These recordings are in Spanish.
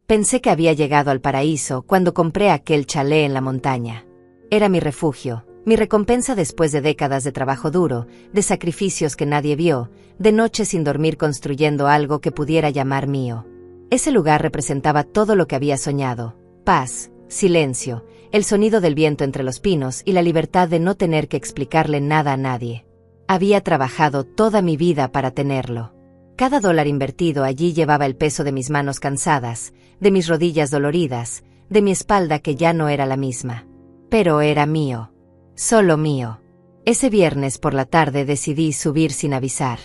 Pensé que había llegado al paraíso cuando compré aquel chalet en la montaña. Era mi refugio, mi recompensa después de décadas de trabajo duro, de sacrificios que nadie vio, de noches sin dormir construyendo algo que pudiera llamar mío. Ese lugar representaba todo lo que había soñado: paz, silencio, el sonido del viento entre los pinos y la libertad de no tener que explicarle nada a nadie. Había trabajado toda mi vida para tenerlo. Cada dólar invertido allí llevaba el peso de mis manos cansadas, de mis rodillas doloridas, de mi espalda que ya no era la misma. Pero era mío. Solo mío. Ese viernes por la tarde decidí subir sin avisar.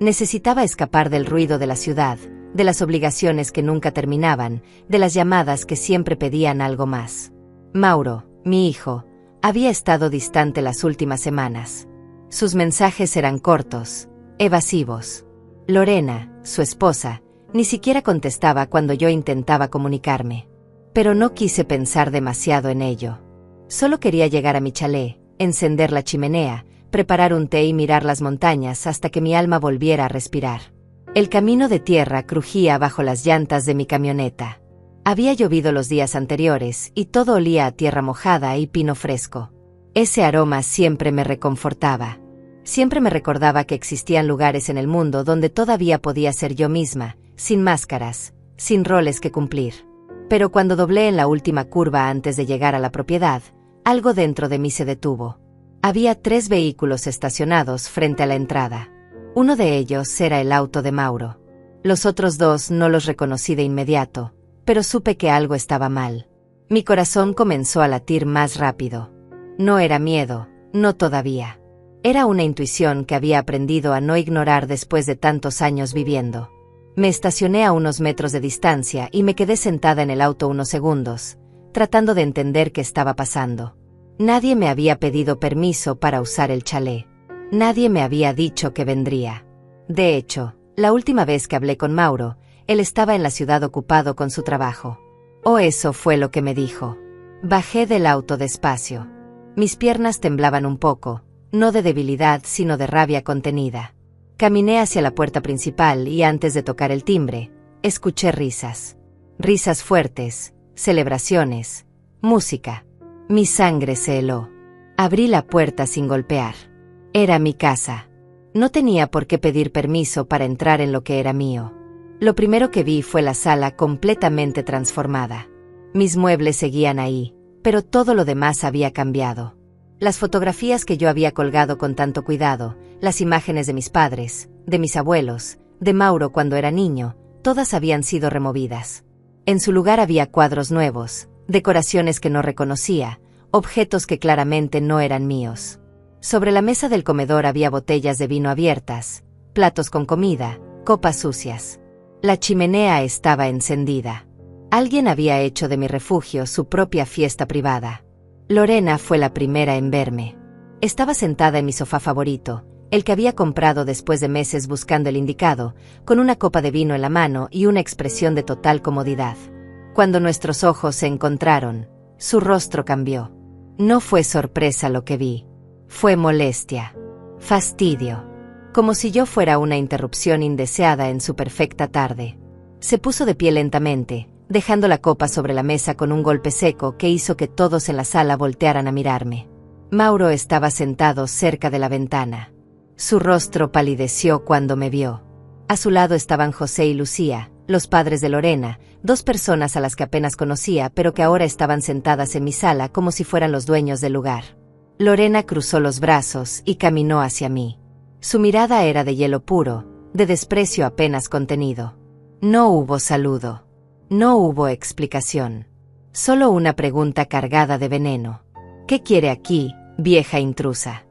Necesitaba escapar del ruido de la ciudad, de las obligaciones que nunca terminaban, de las llamadas que siempre pedían algo más. Mauro, mi hijo, había estado distante las últimas semanas. Sus mensajes eran cortos, evasivos. Lorena, su esposa, ni siquiera contestaba cuando yo intentaba comunicarme. Pero no quise pensar demasiado en ello. Solo quería llegar a mi chalet, encender la chimenea, preparar un té y mirar las montañas hasta que mi alma volviera a respirar. El camino de tierra crujía bajo las llantas de mi camioneta. Había llovido los días anteriores y todo olía a tierra mojada y pino fresco. Ese aroma siempre me reconfortaba. Siempre me recordaba que existían lugares en el mundo donde todavía podía ser yo misma, sin máscaras, sin roles que cumplir. Pero cuando doblé en la última curva antes de llegar a la propiedad, algo dentro de mí se detuvo. Había 3 vehículos estacionados frente a la entrada. Uno de ellos era el auto de Mauro. Los otros 2 no los reconocí de inmediato, pero supe que algo estaba mal. Mi corazón comenzó a latir más rápido. No era miedo, no todavía. Era una intuición que había aprendido a no ignorar después de tantos años viviendo. Me estacioné a unos metros de distancia y me quedé sentada en el auto unos segundos, tratando de entender qué estaba pasando. Nadie me había pedido permiso para usar el chalet. Nadie me había dicho que vendría. De hecho, la última vez que hablé con Mauro, él estaba en la ciudad ocupado con su trabajo. O eso fue lo que me dijo. Bajé del auto despacio. Mis piernas temblaban un poco, no de debilidad sino de rabia contenida. Caminé hacia la puerta principal y antes de tocar el timbre, escuché risas. Risas fuertes, celebraciones, música. Mi sangre se heló. Abrí la puerta sin golpear. Era mi casa. No tenía por qué pedir permiso para entrar en lo que era mío. Lo primero que vi fue la sala completamente transformada. Mis muebles seguían ahí, pero todo lo demás había cambiado. Las fotografías que yo había colgado con tanto cuidado, las imágenes de mis padres, de mis abuelos, de Mauro cuando era niño, todas habían sido removidas. En su lugar había cuadros nuevos, decoraciones que no reconocía, objetos que claramente no eran míos. Sobre la mesa del comedor había botellas de vino abiertas, platos con comida, copas sucias. La chimenea estaba encendida. Alguien había hecho de mi refugio su propia fiesta privada. Lorena fue la primera en verme. Estaba sentada en mi sofá favorito, el que había comprado después de meses buscando el indicado, con una copa de vino en la mano y una expresión de total comodidad. Cuando nuestros ojos se encontraron, su rostro cambió. No fue sorpresa lo que vi. Fue molestia. Fastidio. Como si yo fuera una interrupción indeseada en su perfecta tarde. Se puso de pie lentamente, dejando la copa sobre la mesa con un golpe seco que hizo que todos en la sala voltearan a mirarme. Mauro estaba sentado cerca de la ventana. Su rostro palideció cuando me vio. A su lado estaban José y Lucía, los padres de Lorena, 2 personas a las que apenas conocía pero que ahora estaban sentadas en mi sala como si fueran los dueños del lugar. Lorena cruzó los brazos y caminó hacia mí. Su mirada era de hielo puro, de desprecio apenas contenido. No hubo saludo. No hubo explicación. Solo una pregunta cargada de veneno. ¿Qué quiere aquí, vieja intrusa?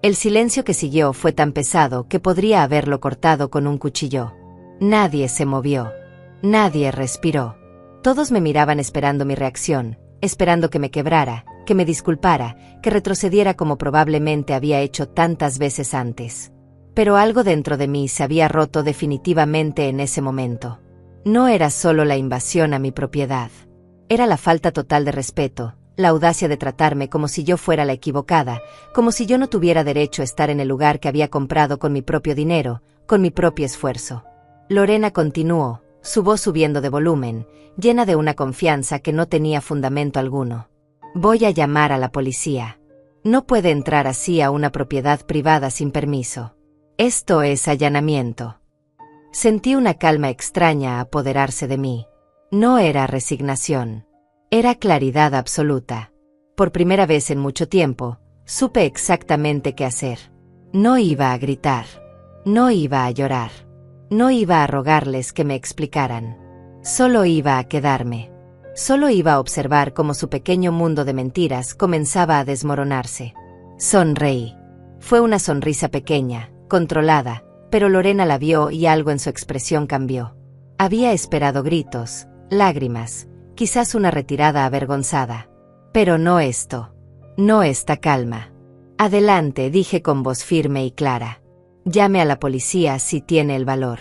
El silencio que siguió fue tan pesado que podría haberlo cortado con un cuchillo. Nadie se movió. Nadie respiró. Todos me miraban esperando mi reacción, esperando que me quebrara, que me disculpara, que retrocediera como probablemente había hecho tantas veces antes. Pero algo dentro de mí se había roto definitivamente en ese momento. No era solo la invasión a mi propiedad. Era la falta total de respeto, la audacia de tratarme como si yo fuera la equivocada, como si yo no tuviera derecho a estar en el lugar que había comprado con mi propio dinero, con mi propio esfuerzo. Lorena continuó, su voz subiendo de volumen, llena de una confianza que no tenía fundamento alguno. Voy a llamar a la policía. No puede entrar así a una propiedad privada sin permiso. Esto es allanamiento. Sentí una calma extraña apoderarse de mí. No era resignación. Era claridad absoluta. Por primera vez en mucho tiempo, supe exactamente qué hacer. No iba a gritar. No iba a llorar. No iba a rogarles que me explicaran. Solo iba a quedarme. Solo iba a observar cómo su pequeño mundo de mentiras comenzaba a desmoronarse. Sonreí. Fue una sonrisa pequeña, controlada, pero Lorena la vio y algo en su expresión cambió. Había esperado gritos, lágrimas, quizás una retirada avergonzada. Pero no esto. No esta calma. Adelante, dije con voz firme y clara. Llame a la policía si tiene el valor.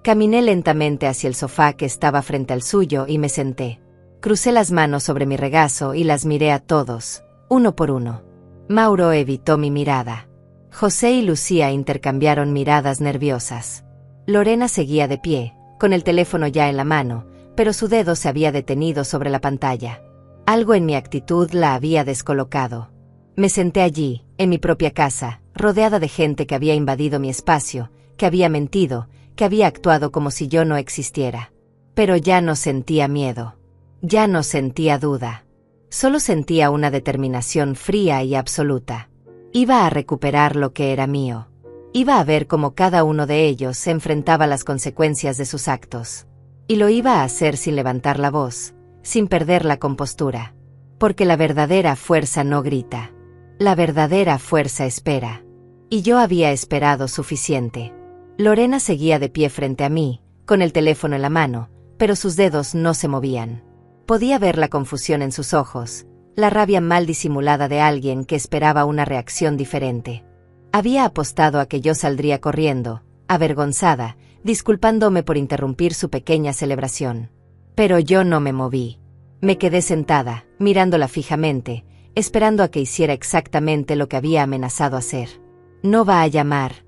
Caminé lentamente hacia el sofá que estaba frente al suyo y me senté. Crucé las manos sobre mi regazo y las miré a todos, uno por uno. Mauro evitó mi mirada. José y Lucía intercambiaron miradas nerviosas. Lorena seguía de pie, con el teléfono ya en la mano, pero su dedo se había detenido sobre la pantalla. Algo en mi actitud la había descolocado. Me senté allí, en mi propia casa, rodeada de gente que había invadido mi espacio, que había mentido, que había actuado como si yo no existiera. Pero ya no sentía miedo. Ya no sentía duda. Solo sentía una determinación fría y absoluta. Iba a recuperar lo que era mío. Iba a ver cómo cada uno de ellos se enfrentaba a las consecuencias de sus actos. Y lo iba a hacer sin levantar la voz, sin perder la compostura. Porque la verdadera fuerza no grita. La verdadera fuerza espera. Y yo había esperado suficiente. Lorena seguía de pie frente a mí, con el teléfono en la mano, pero sus dedos no se movían. Podía ver la confusión en sus ojos, la rabia mal disimulada de alguien que esperaba una reacción diferente. Había apostado a que yo saldría corriendo, avergonzada, disculpándome por interrumpir su pequeña celebración. Pero yo no me moví. Me quedé sentada, mirándola fijamente, esperando a que hiciera exactamente lo que había amenazado hacer. ¿No va a llamar?,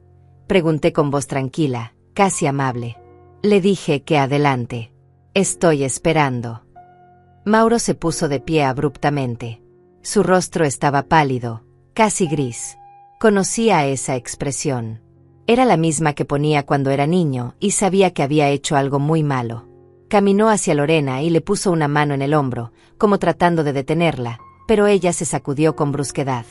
pregunté con voz tranquila, casi amable. Le dije que adelante. Estoy esperando. Mauro se puso de pie abruptamente. Su rostro estaba pálido, casi gris. Conocía esa expresión. Era la misma que ponía cuando era niño y sabía que había hecho algo muy malo. Caminó hacia Lorena y le puso una mano en el hombro, como tratando de detenerla, pero ella se sacudió con brusquedad.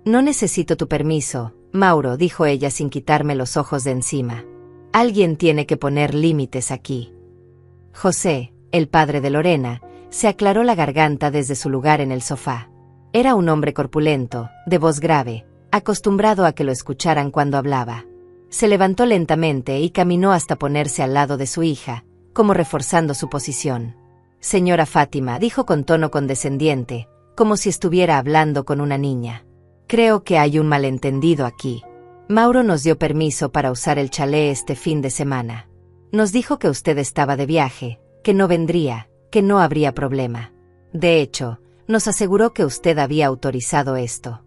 No necesito tu permiso, Mauro, dijo ella sin quitarme los ojos de encima. Alguien tiene que poner límites aquí. José, el padre de Lorena, se aclaró la garganta desde su lugar en el sofá. Era un hombre corpulento, de voz grave, acostumbrado a que lo escucharan cuando hablaba. Se levantó lentamente y caminó hasta ponerse al lado de su hija, como reforzando su posición. Señora Fátima, dijo con tono condescendiente, como si estuviera hablando con una niña. Creo que hay un malentendido aquí. Mauro nos dio permiso para usar el chalet este fin de semana. Nos dijo que usted estaba de viaje, que no vendría, que no habría problema. De hecho, nos aseguró que usted había autorizado esto.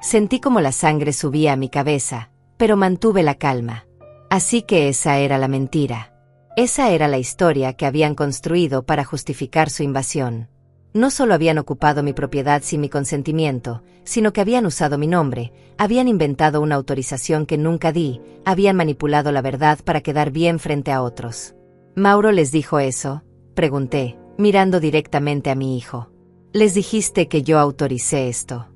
Sentí como la sangre subía a mi cabeza, pero mantuve la calma. Así que esa era la mentira. Esa era la historia que habían construido para justificar su invasión. No solo habían ocupado mi propiedad sin mi consentimiento, sino que habían usado mi nombre, habían inventado una autorización que nunca di, habían manipulado la verdad para quedar bien frente a otros. ¿Mauro les dijo eso?, pregunté, mirando directamente a mi hijo. Les dijiste que yo autoricé esto.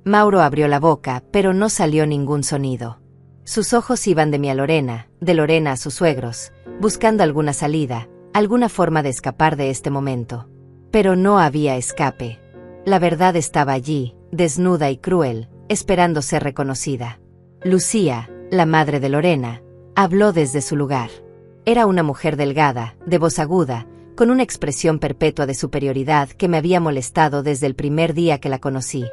Mauro abrió la boca, pero no salió ningún sonido. Sus ojos iban de mí a Lorena, de Lorena a sus suegros, buscando alguna salida, alguna forma de escapar de este momento. Pero no había escape. La verdad estaba allí, desnuda y cruel, esperando ser reconocida. Lucía, la madre de Lorena, habló desde su lugar. Era una mujer delgada, de voz aguda, con una expresión perpetua de superioridad que me había molestado desde el primer día que la conocí.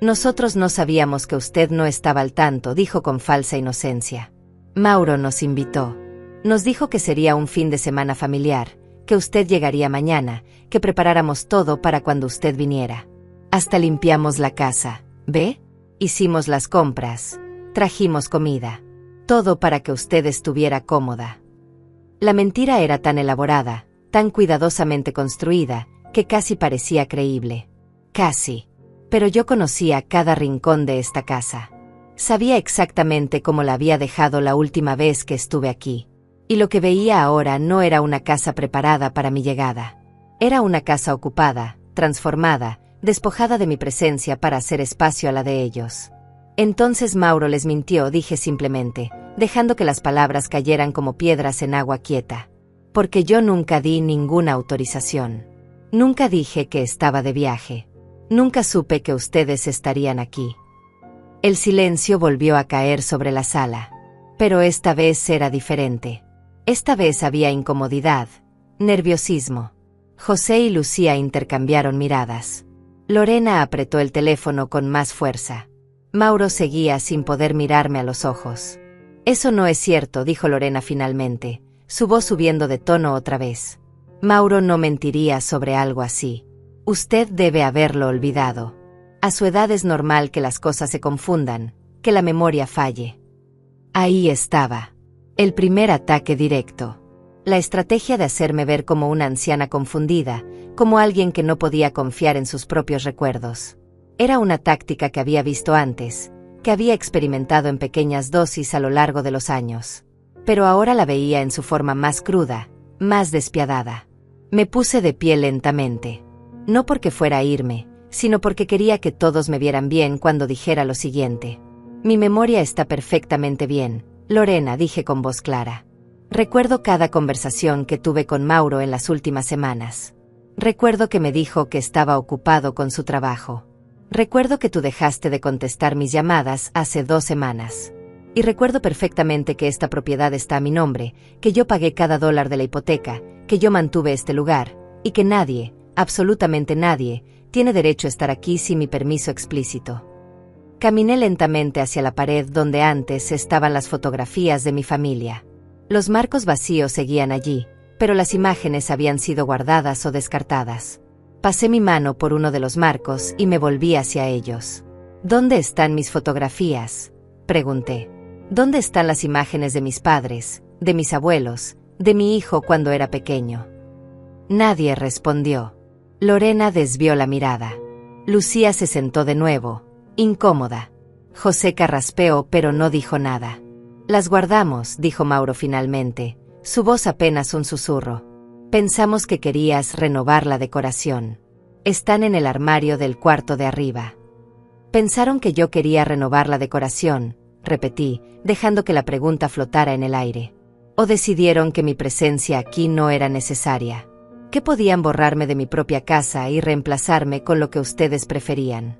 Nosotros no sabíamos que usted no estaba al tanto, dijo con falsa inocencia. Mauro nos invitó. Nos dijo que sería un fin de semana familiar, que usted llegaría mañana, que preparáramos todo para cuando usted viniera. Hasta limpiamos la casa, ¿ve? Hicimos las compras, trajimos comida. Todo para que usted estuviera cómoda. La mentira era tan elaborada, tan cuidadosamente construida, que casi parecía creíble. Casi. Pero yo conocía cada rincón de esta casa. Sabía exactamente cómo la había dejado la última vez que estuve aquí. Y lo que veía ahora no era una casa preparada para mi llegada. Era una casa ocupada, transformada, despojada de mi presencia para hacer espacio a la de ellos. Entonces Mauro les mintió, dije simplemente, dejando que las palabras cayeran como piedras en agua quieta. Porque yo nunca di ninguna autorización. Nunca dije que estaba de viaje. Nunca supe que ustedes estarían aquí. El silencio volvió a caer sobre la sala. Pero esta vez era diferente. Esta vez había incomodidad, nerviosismo. José y Lucía intercambiaron miradas. Lorena apretó el teléfono con más fuerza. Mauro seguía sin poder mirarme a los ojos. Eso no es cierto, dijo Lorena finalmente, su voz subiendo de tono otra vez. Mauro no mentiría sobre algo así. Usted debe haberlo olvidado. A su edad es normal que las cosas se confundan, que la memoria falle. Ahí estaba. El primer ataque directo. La estrategia de hacerme ver como una anciana confundida, como alguien que no podía confiar en sus propios recuerdos. Era una táctica que había visto antes, que había experimentado en pequeñas dosis a lo largo de los años. Pero ahora la veía en su forma más cruda, más despiadada. Me puse de pie lentamente. No porque fuera a irme, sino porque quería que todos me vieran bien cuando dijera lo siguiente. Mi memoria está perfectamente bien, Lorena, dije con voz clara. Recuerdo cada conversación que tuve con Mauro en las últimas semanas. Recuerdo que me dijo que estaba ocupado con su trabajo. Recuerdo que tú dejaste de contestar mis llamadas hace 2 semanas. Y recuerdo perfectamente que esta propiedad está a mi nombre, que yo pagué cada dólar de la hipoteca, que yo mantuve este lugar, y que nadie, absolutamente nadie, tiene derecho a estar aquí sin mi permiso explícito. Caminé lentamente hacia la pared donde antes estaban las fotografías de mi familia. Los marcos vacíos seguían allí, pero las imágenes habían sido guardadas o descartadas. Pasé mi mano por uno de los marcos y me volví hacia ellos. ¿Dónde están mis fotografías?, pregunté. ¿Dónde están las imágenes de mis padres, de mis abuelos, de mi hijo cuando era pequeño? Nadie respondió. Lorena desvió la mirada. Lucía se sentó de nuevo, incómoda. José carraspeó pero no dijo nada. Las guardamos, dijo Mauro finalmente, su voz apenas un susurro. Pensamos que querías renovar la decoración. Están en el armario del cuarto de arriba. Pensaron que yo quería renovar la decoración, repetí, dejando que la pregunta flotara en el aire. ¿O decidieron que mi presencia aquí no era necesaria? ¿Que podían borrarme de mi propia casa y reemplazarme con lo que ustedes preferían?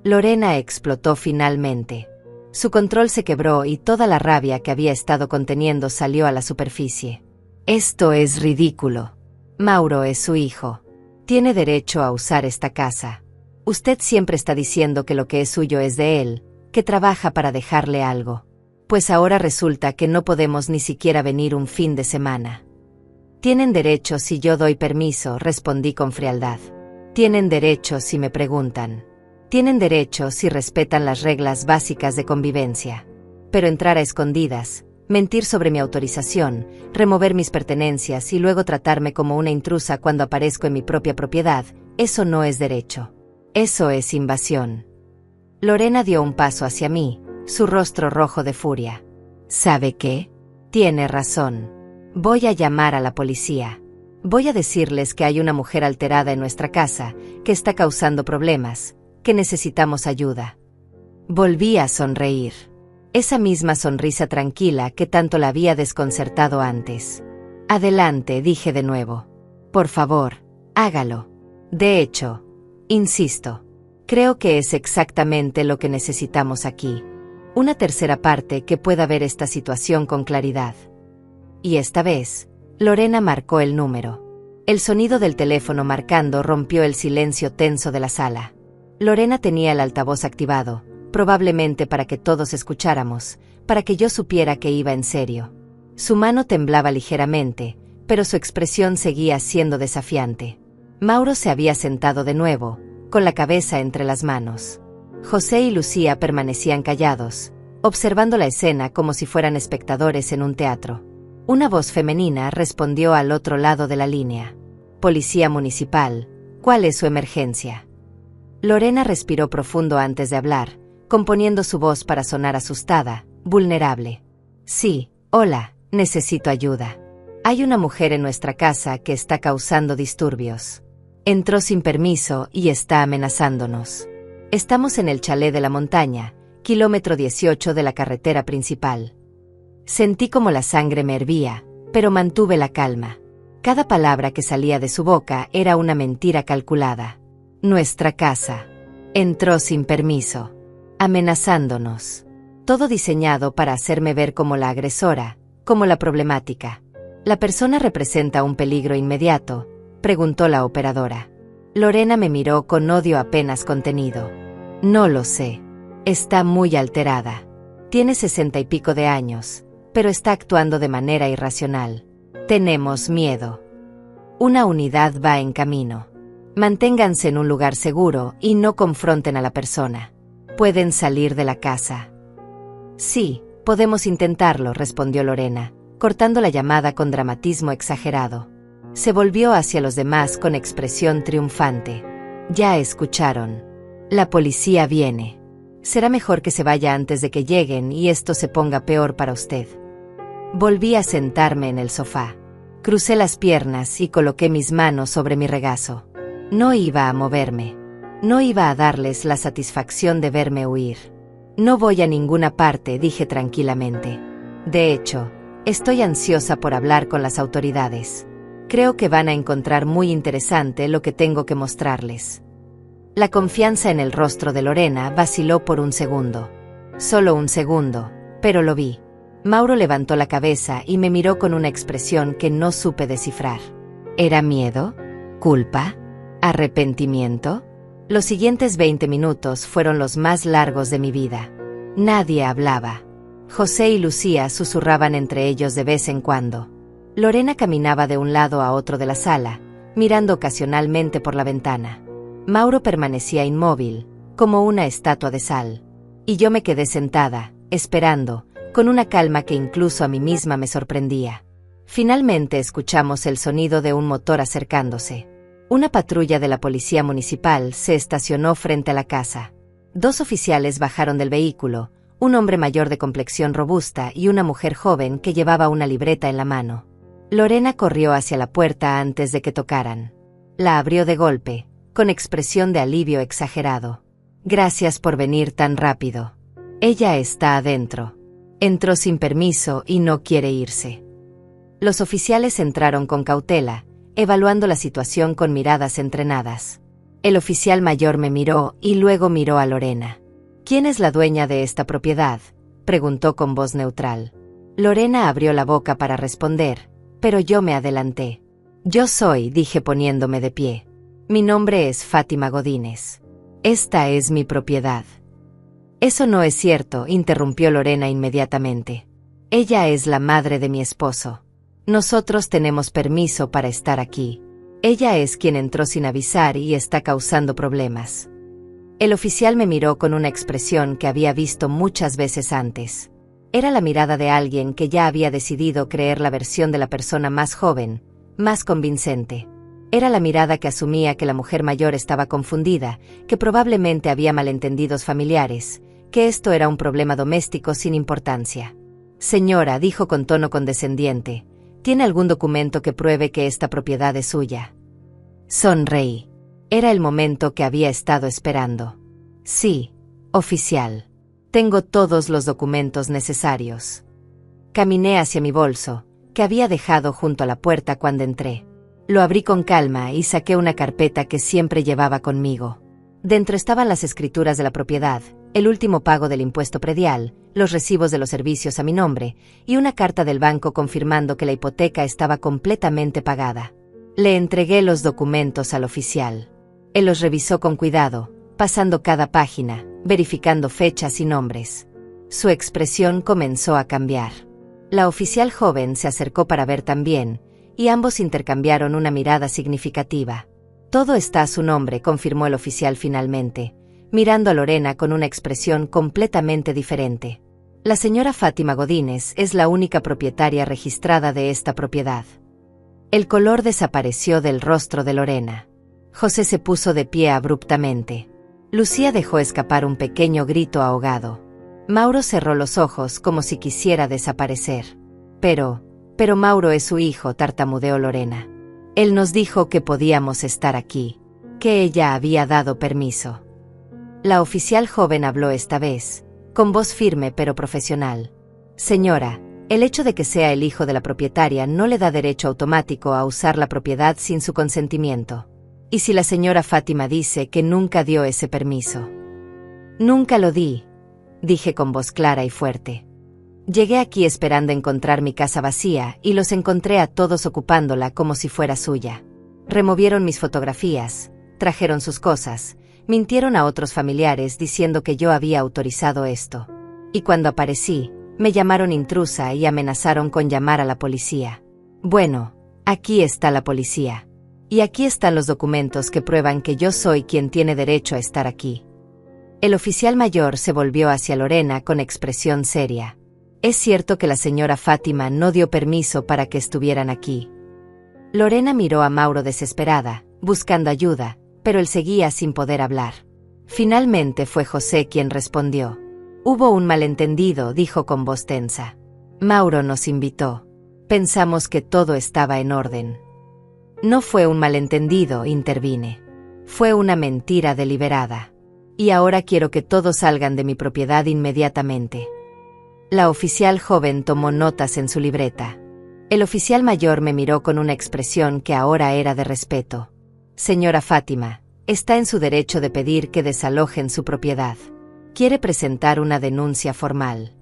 Lorena explotó finalmente. Su control se quebró y toda la rabia que había estado conteniendo salió a la superficie. Esto es ridículo. Mauro es su hijo. Tiene derecho a usar esta casa. Usted siempre está diciendo que lo que es suyo es de él, que trabaja para dejarle algo. Pues ahora resulta que no podemos ni siquiera venir un fin de semana. Tienen derecho si yo doy permiso, respondí con frialdad. Tienen derecho si me preguntan. Tienen derecho si respetan las reglas básicas de convivencia. Pero entrar a escondidas, mentir sobre mi autorización, remover mis pertenencias y luego tratarme como una intrusa cuando aparezco en mi propia propiedad, eso no es derecho. Eso es invasión. Lorena dio un paso hacia mí, su rostro rojo de furia. ¿Sabe qué? Tiene razón. Voy a llamar a la policía. Voy a decirles que hay una mujer alterada en nuestra casa, que está causando problemas, que necesitamos ayuda. Volví a sonreír. Esa misma sonrisa tranquila que tanto la había desconcertado antes. Adelante, dije de nuevo. Por favor, hágalo. De hecho, insisto, creo que es exactamente lo que necesitamos aquí. Una tercera parte que pueda ver esta situación con claridad. Y esta vez, Lorena marcó el número. El sonido del teléfono marcando rompió el silencio tenso de la sala. Lorena tenía el altavoz activado, probablemente para que todos escucháramos, para que yo supiera que iba en serio. Su mano temblaba ligeramente, pero su expresión seguía siendo desafiante. Mauro se había sentado de nuevo, con la cabeza entre las manos. José y Lucía permanecían callados, observando la escena como si fueran espectadores en un teatro. Una voz femenina respondió al otro lado de la línea. Policía municipal, ¿cuál es su emergencia? Lorena respiró profundo antes de hablar, componiendo su voz para sonar asustada, vulnerable. Sí, hola, necesito ayuda. Hay una mujer en nuestra casa que está causando disturbios. Entró sin permiso y está amenazándonos. Estamos en el chalet de la montaña, kilómetro 18 de la carretera principal. Sentí como la sangre me hervía, pero mantuve la calma. Cada palabra que salía de su boca era una mentira calculada. Nuestra casa. Entró sin permiso. Amenazándonos. Todo diseñado para hacerme ver como la agresora, como la problemática. ¿La persona representa un peligro inmediato?, preguntó la operadora. Lorena me miró con odio apenas contenido. No lo sé. Está muy alterada. Tiene 60 y pico de años, pero está actuando de manera irracional. Tenemos miedo. Una unidad va en camino. Manténganse en un lugar seguro y no confronten a la persona. Pueden salir de la casa. Sí, podemos intentarlo, respondió Lorena, cortando la llamada con dramatismo exagerado. Se volvió hacia los demás con expresión triunfante. Ya escucharon. La policía viene. Será mejor que se vaya antes de que lleguen y esto se ponga peor para usted. Volví a sentarme en el sofá. Crucé las piernas y coloqué mis manos sobre mi regazo. No iba a moverme. No iba a darles la satisfacción de verme huir. No voy a ninguna parte, dije tranquilamente. De hecho, estoy ansiosa por hablar con las autoridades. Creo que van a encontrar muy interesante lo que tengo que mostrarles. La confianza en el rostro de Lorena vaciló por un segundo. Solo un segundo, pero lo vi. Mauro levantó la cabeza y me miró con una expresión que no supe descifrar. ¿Era miedo? ¿Culpa? ¿Arrepentimiento? Los siguientes 20 minutos fueron los más largos de mi vida. Nadie hablaba. José y Lucía susurraban entre ellos de vez en cuando. Lorena caminaba de un lado a otro de la sala, mirando ocasionalmente por la ventana. Mauro permanecía inmóvil, como una estatua de sal. Y yo me quedé sentada, esperando, con una calma que incluso a mí misma me sorprendía. Finalmente escuchamos el sonido de un motor acercándose. Una patrulla de la policía municipal se estacionó frente a la casa. 2 oficiales bajaron del vehículo, un hombre mayor de complexión robusta y una mujer joven que llevaba una libreta en la mano. Lorena corrió hacia la puerta antes de que tocaran. La abrió de golpe, con expresión de alivio exagerado. Gracias por venir tan rápido. Ella está adentro. Entró sin permiso y no quiere irse. Los oficiales entraron con cautela, evaluando la situación con miradas entrenadas. El oficial mayor me miró y luego miró a Lorena. ¿Quién es la dueña de esta propiedad?, preguntó con voz neutral. Lorena abrió la boca para responder, pero yo me adelanté. Yo soy, dije poniéndome de pie. Mi nombre es Fátima Godínez. Esta es mi propiedad. Eso no es cierto, interrumpió Lorena inmediatamente. Ella es la madre de mi esposo. Nosotros tenemos permiso para estar aquí. Ella es quien entró sin avisar y está causando problemas. El oficial me miró con una expresión que había visto muchas veces antes. Era la mirada de alguien que ya había decidido creer la versión de la persona más joven, más convincente. Era la mirada que asumía que la mujer mayor estaba confundida, que probablemente había malentendidos familiares, que esto era un problema doméstico sin importancia. Señora, dijo con tono condescendiente, ¿tiene algún documento que pruebe que esta propiedad es suya? Sonreí. Era el momento que había estado esperando. Sí, oficial. Tengo todos los documentos necesarios. Caminé hacia mi bolso, que había dejado junto a la puerta cuando entré. Lo abrí con calma y saqué una carpeta que siempre llevaba conmigo. Dentro estaban las escrituras de la propiedad, el último pago del impuesto predial, los recibos de los servicios a mi nombre, y una carta del banco confirmando que la hipoteca estaba completamente pagada. Le entregué los documentos al oficial. Él los revisó con cuidado, pasando cada página, verificando fechas y nombres. Su expresión comenzó a cambiar. La oficial joven se acercó para ver también, y ambos intercambiaron una mirada significativa. Todo está a su nombre, confirmó el oficial finalmente, mirando a Lorena con una expresión completamente diferente. La señora Fátima Godínez es la única propietaria registrada de esta propiedad. El color desapareció del rostro de Lorena. José se puso de pie abruptamente. Lucía dejó escapar un pequeño grito ahogado. Mauro cerró los ojos como si quisiera desaparecer. Pero Mauro es su hijo, tartamudeó Lorena. Él nos dijo que podíamos estar aquí, que ella había dado permiso. La oficial joven habló esta vez, con voz firme pero profesional. Señora, el hecho de que sea el hijo de la propietaria no le da derecho automático a usar la propiedad sin su consentimiento. ¿Y si la señora Fátima dice que nunca dio ese permiso? Nunca lo di, dije con voz clara y fuerte. Llegué aquí esperando encontrar mi casa vacía y los encontré a todos ocupándola como si fuera suya. Removieron mis fotografías, trajeron sus cosas, mintieron a otros familiares diciendo que yo había autorizado esto. Y cuando aparecí, me llamaron intrusa y amenazaron con llamar a la policía. Bueno, aquí está la policía. Y aquí están los documentos que prueban que yo soy quien tiene derecho a estar aquí. El oficial mayor se volvió hacia Lorena con expresión seria. ¿Es cierto que la señora Fátima no dio permiso para que estuvieran aquí? Lorena miró a Mauro desesperada, buscando ayuda, pero él seguía sin poder hablar. Finalmente fue José quien respondió. Hubo un malentendido, dijo con voz tensa. Mauro nos invitó. Pensamos que todo estaba en orden. No fue un malentendido, intervine. Fue una mentira deliberada. Y ahora quiero que todos salgan de mi propiedad inmediatamente. La oficial joven tomó notas en su libreta. El oficial mayor me miró con una expresión que ahora era de respeto. Señora Fátima, está en su derecho de pedir que desalojen su propiedad. Quiere presentar una denuncia formal.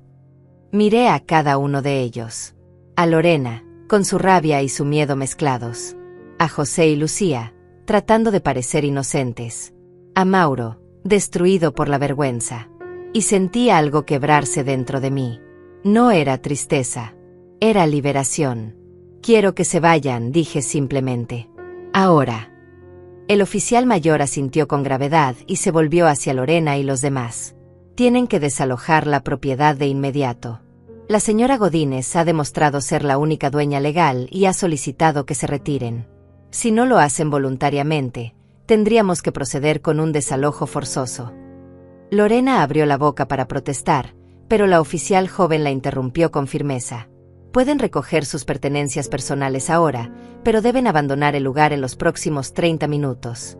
Miré a cada uno de ellos. A Lorena, con su rabia y su miedo mezclados. A José y Lucía, tratando de parecer inocentes. A Mauro, destruido por la vergüenza. Y sentí algo quebrarse dentro de mí. No era tristeza. Era liberación. Quiero que se vayan, dije simplemente. Ahora. El oficial mayor asintió con gravedad y se volvió hacia Lorena y los demás. Tienen que desalojar la propiedad de inmediato. La señora Godínez ha demostrado ser la única dueña legal y ha solicitado que se retiren. Si no lo hacen voluntariamente, tendríamos que proceder con un desalojo forzoso. Lorena abrió la boca para protestar, pero la oficial joven la interrumpió con firmeza. Pueden recoger sus pertenencias personales ahora, pero deben abandonar el lugar en los próximos 30 minutos.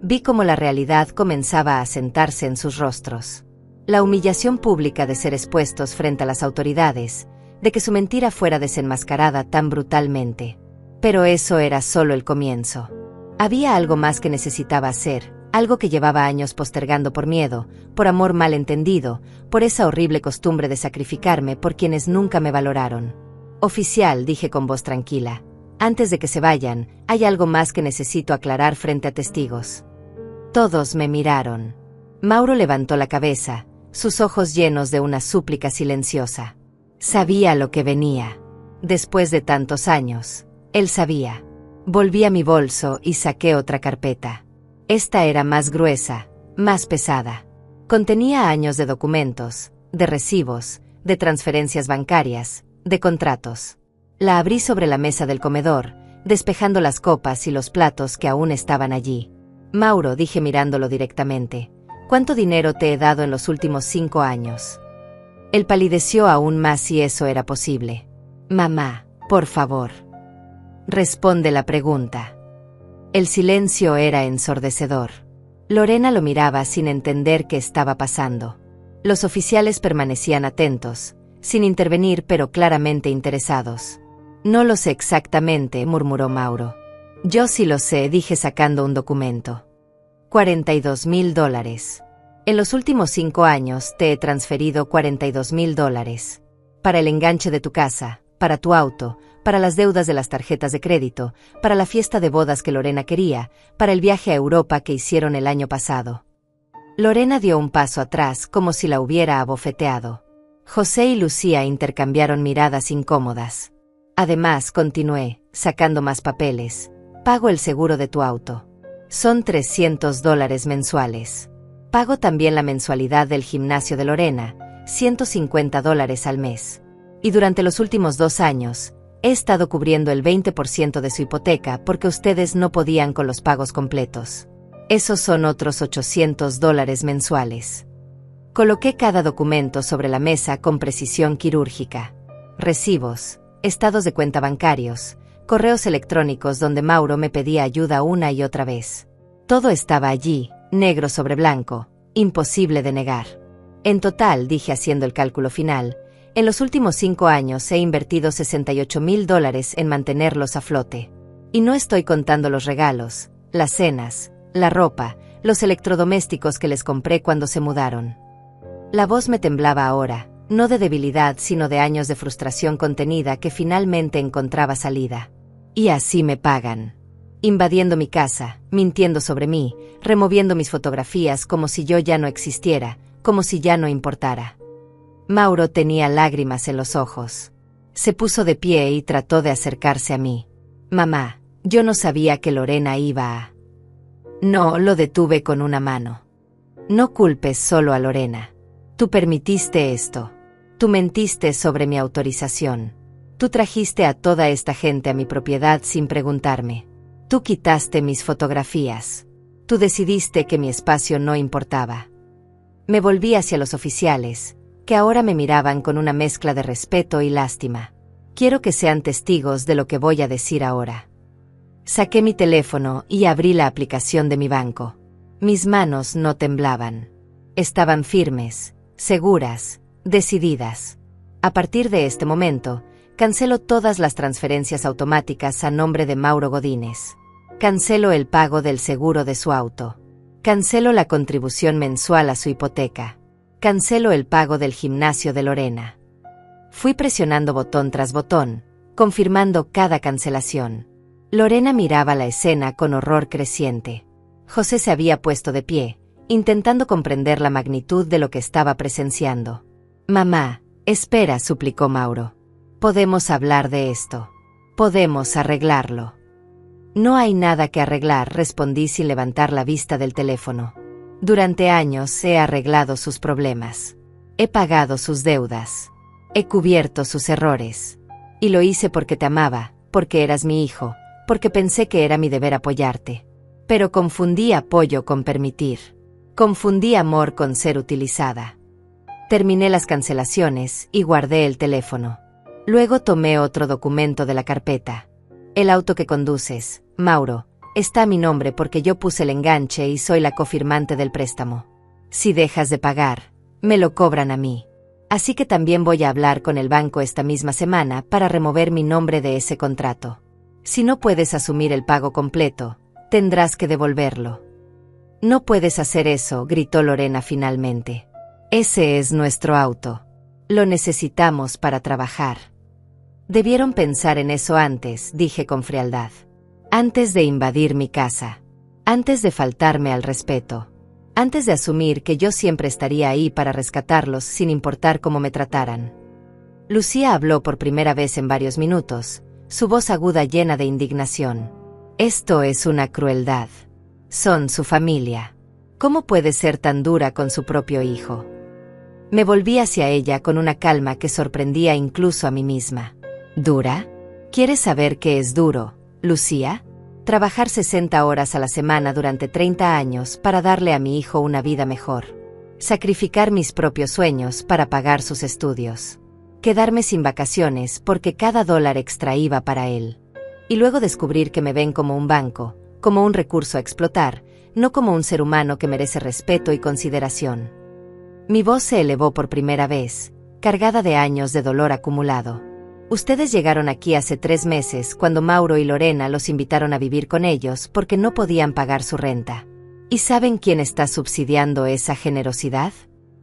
Vi cómo la realidad comenzaba a asentarse en sus rostros. La humillación pública de ser expuestos frente a las autoridades, de que su mentira fuera desenmascarada tan brutalmente. Pero eso era solo el comienzo. Había algo más que necesitaba hacer. Algo que llevaba años postergando por miedo, por amor malentendido, por esa horrible costumbre de sacrificarme por quienes nunca me valoraron. Oficial, dije con voz tranquila, antes de que se vayan, hay algo más que necesito aclarar frente a testigos. Todos me miraron. Mauro levantó la cabeza, sus ojos llenos de una súplica silenciosa. Sabía lo que venía. Después de tantos años, él sabía. Volví a mi bolso y saqué otra carpeta. Esta era más gruesa, más pesada. Contenía años de documentos, de recibos, de transferencias bancarias, de contratos. La abrí sobre la mesa del comedor, despejando las copas y los platos que aún estaban allí. Mauro, dije mirándolo directamente, ¿cuánto dinero te he dado en los últimos 5 años? Él palideció aún más si eso era posible. Mamá, por favor. Responde la pregunta. El silencio era ensordecedor. Lorena lo miraba sin entender qué estaba pasando. Los oficiales permanecían atentos, sin intervenir pero claramente interesados. No lo sé exactamente, murmuró Mauro. Yo sí lo sé, dije sacando un documento. $42.000. En los últimos 5 años te he transferido $42.000. Para el enganche de tu casa, para tu auto, para las deudas de las tarjetas de crédito, para la fiesta de bodas que Lorena quería, para el viaje a Europa que hicieron el año pasado. Lorena dio un paso atrás como si la hubiera abofeteado. José y Lucía intercambiaron miradas incómodas. Además, continué, sacando más papeles. Pago el seguro de tu auto. Son $300 mensuales. Pago también la mensualidad del gimnasio de Lorena, $150 al mes. Y durante los últimos 2 años, he estado cubriendo el 20% de su hipoteca porque ustedes no podían con los pagos completos. Esos son otros $800 mensuales. Coloqué cada documento sobre la mesa con precisión quirúrgica. Recibos, estados de cuenta bancarios, correos electrónicos donde Mauro me pedía ayuda una y otra vez. Todo estaba allí, negro sobre blanco, imposible de negar. En total, dije haciendo el cálculo final, en los últimos 5 años he invertido $68,000 en mantenerlos a flote. Y no estoy contando los regalos, las cenas, la ropa, los electrodomésticos que les compré cuando se mudaron. La voz me temblaba ahora, no de debilidad sino de años de frustración contenida que finalmente encontraba salida. Y así me pagan. Invadiendo mi casa, mintiendo sobre mí, removiendo mis fotografías como si yo ya no existiera, como si ya no importara. Mauro tenía lágrimas en los ojos. Se puso de pie y trató de acercarse a mí. Mamá, yo no sabía que Lorena iba a... No, lo detuve con una mano. No culpes solo a Lorena. Tú permitiste esto. Tú mentiste sobre mi autorización. Tú trajiste a toda esta gente a mi propiedad sin preguntarme. Tú quitaste mis fotografías. Tú decidiste que mi espacio no importaba. Me volví hacia los oficiales, que ahora me miraban con una mezcla de respeto y lástima. Quiero que sean testigos de lo que voy a decir ahora. Saqué mi teléfono y abrí la aplicación de mi banco. Mis manos no temblaban. Estaban firmes, seguras, decididas. A partir de este momento, cancelo todas las transferencias automáticas a nombre de Mauro Godínez. Cancelo el pago del seguro de su auto. Cancelo la contribución mensual a su hipoteca. Cancelo el pago del gimnasio de Lorena. Fui presionando botón tras botón, confirmando cada cancelación. Lorena miraba la escena con horror creciente. José se había puesto de pie, intentando comprender la magnitud de lo que estaba presenciando. Mamá, espera, suplicó Mauro. Podemos hablar de esto. Podemos arreglarlo. No hay nada que arreglar, respondí sin levantar la vista del teléfono. Durante años he arreglado sus problemas. He pagado sus deudas. He cubierto sus errores. Y lo hice porque te amaba, porque eras mi hijo, porque pensé que era mi deber apoyarte. Pero confundí apoyo con permitir. Confundí amor con ser utilizada. Terminé las cancelaciones y guardé el teléfono. Luego tomé otro documento de la carpeta. El auto que conduces, Mauro, está a mi nombre porque yo puse el enganche y soy la cofirmante del préstamo. Si dejas de pagar, me lo cobran a mí. Así que también voy a hablar con el banco esta misma semana para remover mi nombre de ese contrato. Si no puedes asumir el pago completo, tendrás que devolverlo. No puedes hacer eso, gritó Lorena finalmente. Ese es nuestro auto. Lo necesitamos para trabajar. Debieron pensar en eso antes, dije con frialdad. Antes de invadir mi casa. Antes de faltarme al respeto. Antes de asumir que yo siempre estaría ahí para rescatarlos sin importar cómo me trataran. Lucía habló por primera vez en varios minutos, su voz aguda llena de indignación. Esto es una crueldad. Son su familia. ¿Cómo puede ser tan dura con su propio hijo? Me volví hacia ella con una calma que sorprendía incluso a mí misma. ¿Dura? ¿Quieres saber qué es duro, Lucía? Trabajar 60 horas a la semana durante 30 años para darle a mi hijo una vida mejor. Sacrificar mis propios sueños para pagar sus estudios. Quedarme sin vacaciones porque cada dólar extra iba para él. Y luego descubrir que me ven como un banco, como un recurso a explotar, no como un ser humano que merece respeto y consideración. Mi voz se elevó por primera vez, cargada de años de dolor acumulado. Ustedes llegaron aquí hace 3 meses cuando Mauro y Lorena los invitaron a vivir con ellos porque no podían pagar su renta. ¿Y saben quién está subsidiando esa generosidad?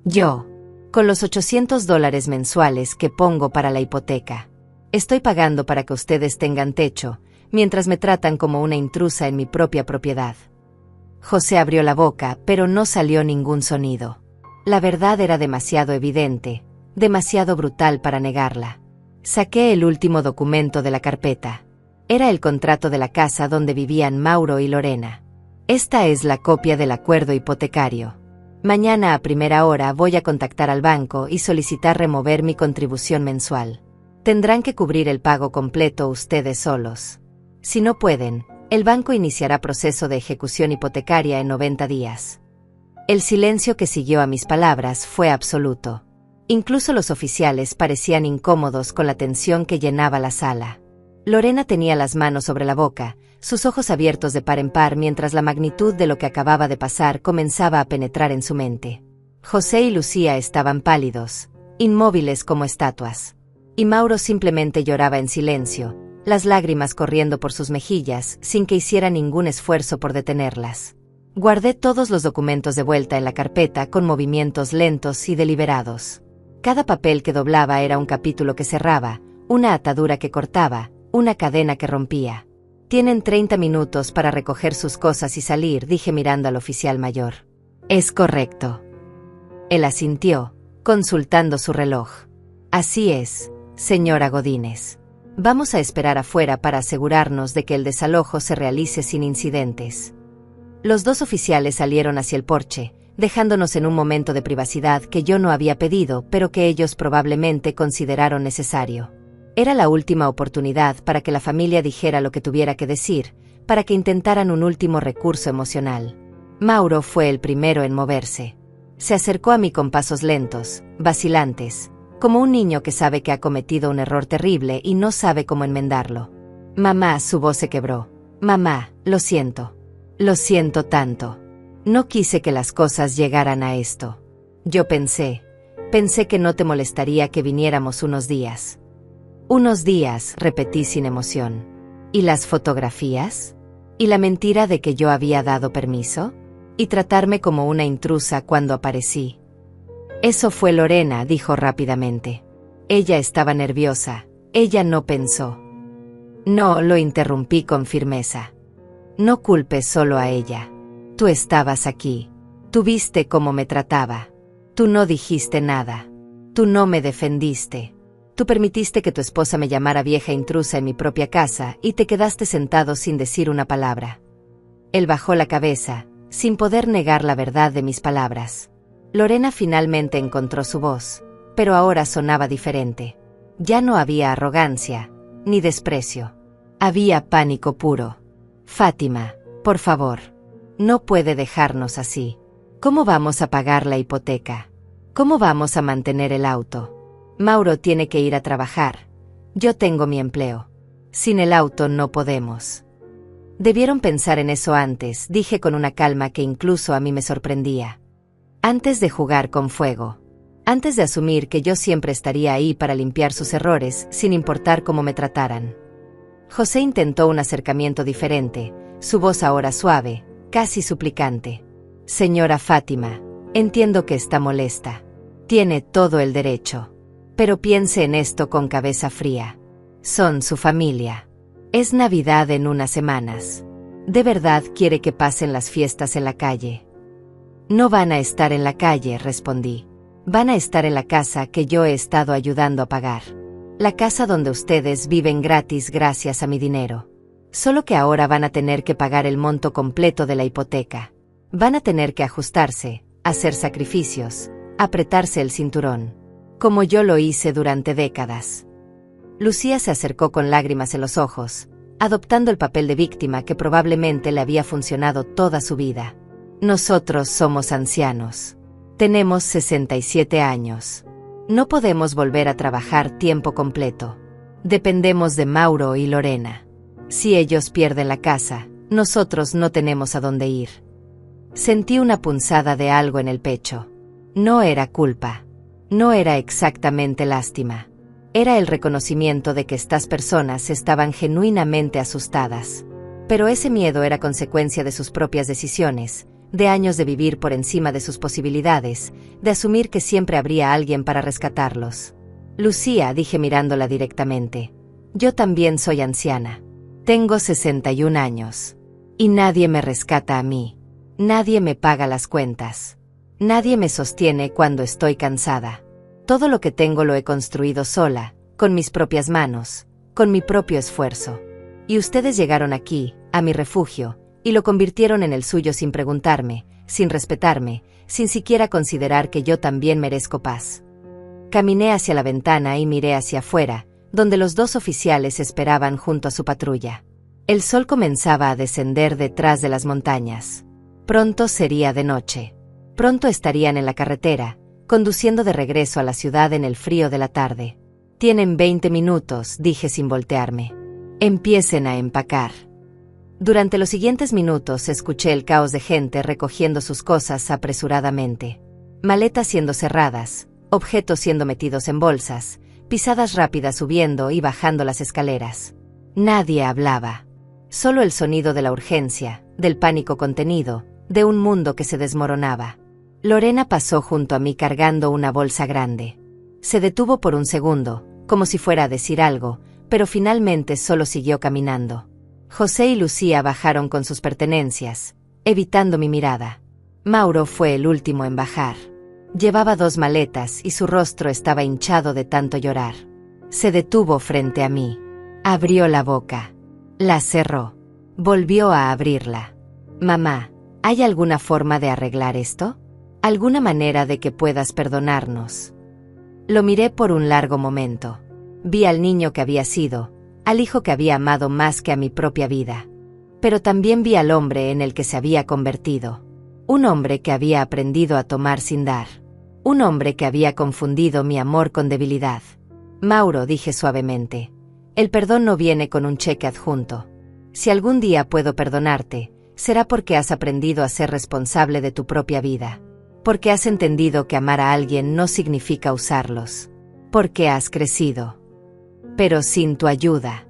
Yo. Con los $800 mensuales que pongo para la hipoteca. Estoy pagando para que ustedes tengan techo, mientras me tratan como una intrusa en mi propia propiedad. José abrió la boca, pero no salió ningún sonido. La verdad era demasiado evidente, demasiado brutal para negarla. Saqué el último documento de la carpeta. Era el contrato de la casa donde vivían Mauro y Lorena. Esta es la copia del acuerdo hipotecario. Mañana a primera hora voy a contactar al banco y solicitar remover mi contribución mensual. Tendrán que cubrir el pago completo ustedes solos. Si no pueden, el banco iniciará proceso de ejecución hipotecaria en 90 días. El silencio que siguió a mis palabras fue absoluto. Incluso los oficiales parecían incómodos con la tensión que llenaba la sala. Lorena tenía las manos sobre la boca, sus ojos abiertos de par en par mientras la magnitud de lo que acababa de pasar comenzaba a penetrar en su mente. José y Lucía estaban pálidos, inmóviles como estatuas. Y Mauro simplemente lloraba en silencio, las lágrimas corriendo por sus mejillas sin que hiciera ningún esfuerzo por detenerlas. Guardé todos los documentos de vuelta en la carpeta con movimientos lentos y deliberados. Cada papel que doblaba era un capítulo que cerraba, una atadura que cortaba, una cadena que rompía. Tienen 30 minutos para recoger sus cosas y salir, dije mirando al oficial mayor. Es correcto. Él asintió, consultando su reloj. Así es, señora Godínez. Vamos a esperar afuera para asegurarnos de que el desalojo se realice sin incidentes. Los dos oficiales salieron hacia el porche, dejándonos en un momento de privacidad que yo no había pedido, pero que ellos probablemente consideraron necesario. Era la última oportunidad para que la familia dijera lo que tuviera que decir, para que intentaran un último recurso emocional. Mauro fue el primero en moverse. Se acercó a mí con pasos lentos, vacilantes, como un niño que sabe que ha cometido un error terrible y no sabe cómo enmendarlo. Mamá, su voz se quebró. Mamá, lo siento. Lo siento tanto. No quise que las cosas llegaran a esto. Yo pensé que no te molestaría que viniéramos unos días. Unos días, repetí sin emoción. ¿Y las fotografías? ¿Y la mentira de que yo había dado permiso? ¿Y tratarme como una intrusa cuando aparecí? Eso fue Lorena, dijo rápidamente. Ella estaba nerviosa, ella no pensó. No, lo interrumpí con firmeza. No culpes solo a ella. Tú estabas aquí. Tú viste cómo me trataba. Tú no dijiste nada. Tú no me defendiste. Tú permitiste que tu esposa me llamara vieja intrusa en mi propia casa y te quedaste sentado sin decir una palabra. Él bajó la cabeza, sin poder negar la verdad de mis palabras. Lorena finalmente encontró su voz, pero ahora sonaba diferente. Ya no había arrogancia, ni desprecio. Había pánico puro. Fátima, por favor. No puede dejarnos así. ¿Cómo vamos a pagar la hipoteca? ¿Cómo vamos a mantener el auto? Mauro tiene que ir a trabajar. Yo tengo mi empleo. Sin el auto no podemos. Debieron pensar en eso antes, dije con una calma que incluso a mí me sorprendía. Antes de jugar con fuego. Antes de asumir que yo siempre estaría ahí para limpiar sus errores, sin importar cómo me trataran. José intentó un acercamiento diferente, su voz ahora suave, casi suplicante. Señora Fátima, entiendo que está molesta. Tiene todo el derecho. Pero piense en esto con cabeza fría. Son su familia. Es Navidad en unas semanas. ¿De verdad quiere que pasen las fiestas en la calle? No van a estar en la calle, respondí. Van a estar en la casa que yo he estado ayudando a pagar. La casa donde ustedes viven gratis gracias a mi dinero. Solo que ahora van a tener que pagar el monto completo de la hipoteca. Van a tener que ajustarse, hacer sacrificios, apretarse el cinturón. Como yo lo hice durante décadas. Lucía se acercó con lágrimas en los ojos, adoptando el papel de víctima que probablemente le había funcionado toda su vida. Nosotros somos ancianos. Tenemos 67 años. No podemos volver a trabajar tiempo completo. Dependemos de Mauro y Lorena. Si ellos pierden la casa, nosotros no tenemos a dónde ir. Sentí una punzada de algo en el pecho. No era culpa. No era exactamente lástima. Era el reconocimiento de que estas personas estaban genuinamente asustadas. Pero ese miedo era consecuencia de sus propias decisiones, de años de vivir por encima de sus posibilidades, de asumir que siempre habría alguien para rescatarlos. Lucía, dije mirándola directamente. Yo también soy anciana. Tengo 61 años. Y nadie me rescata a mí. Nadie me paga las cuentas. Nadie me sostiene cuando estoy cansada. Todo lo que tengo lo he construido sola, con mis propias manos, con mi propio esfuerzo. Y ustedes llegaron aquí, a mi refugio, y lo convirtieron en el suyo sin preguntarme, sin respetarme, sin siquiera considerar que yo también merezco paz. Caminé hacia la ventana y miré hacia afuera, donde los dos oficiales esperaban junto a su patrulla. El sol comenzaba a descender detrás de las montañas. Pronto sería de noche. Pronto estarían en la carretera, conduciendo de regreso a la ciudad en el frío de la tarde. «Tienen 20 minutos», dije sin voltearme. «Empiecen a empacar». Durante los siguientes minutos escuché el caos de gente recogiendo sus cosas apresuradamente. Maletas siendo cerradas, objetos siendo metidos en bolsas, pisadas rápidas subiendo y bajando las escaleras. Nadie hablaba. Solo el sonido de la urgencia, del pánico contenido, de un mundo que se desmoronaba. Lorena pasó junto a mí cargando una bolsa grande. Se detuvo por un segundo, como si fuera a decir algo, pero finalmente solo siguió caminando. José y Lucía bajaron con sus pertenencias, evitando mi mirada. Mauro fue el último en bajar. Llevaba 2 maletas y su rostro estaba hinchado de tanto llorar. Se detuvo frente a mí. Abrió la boca. La cerró. Volvió a abrirla. «Mamá, ¿hay alguna forma de arreglar esto? ¿Alguna manera de que puedas perdonarnos?» Lo miré por un largo momento. Vi al niño que había sido, al hijo que había amado más que a mi propia vida. Pero también vi al hombre en el que se había convertido. Un hombre que había aprendido a tomar sin dar. Un hombre que había confundido mi amor con debilidad. «Mauro», dije suavemente, «el perdón no viene con un cheque adjunto. Si algún día puedo perdonarte, será porque has aprendido a ser responsable de tu propia vida. Porque has entendido que amar a alguien no significa usarlos. Porque has crecido. Pero sin tu ayuda.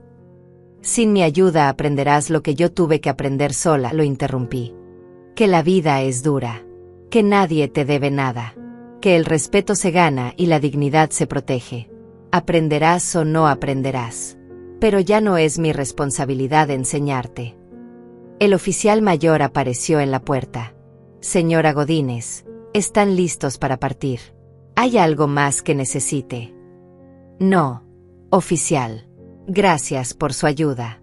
Sin mi ayuda aprenderás lo que yo tuve que aprender sola», lo interrumpí. «Que la vida es dura. Que nadie te debe nada. Que el respeto se gana y la dignidad se protege. Aprenderás o no aprenderás. Pero ya no es mi responsabilidad enseñarte». El oficial mayor apareció en la puerta. «Señora Godínez, ¿están listos para partir? ¿Hay algo más que necesite?» «No, oficial. Gracias por su ayuda».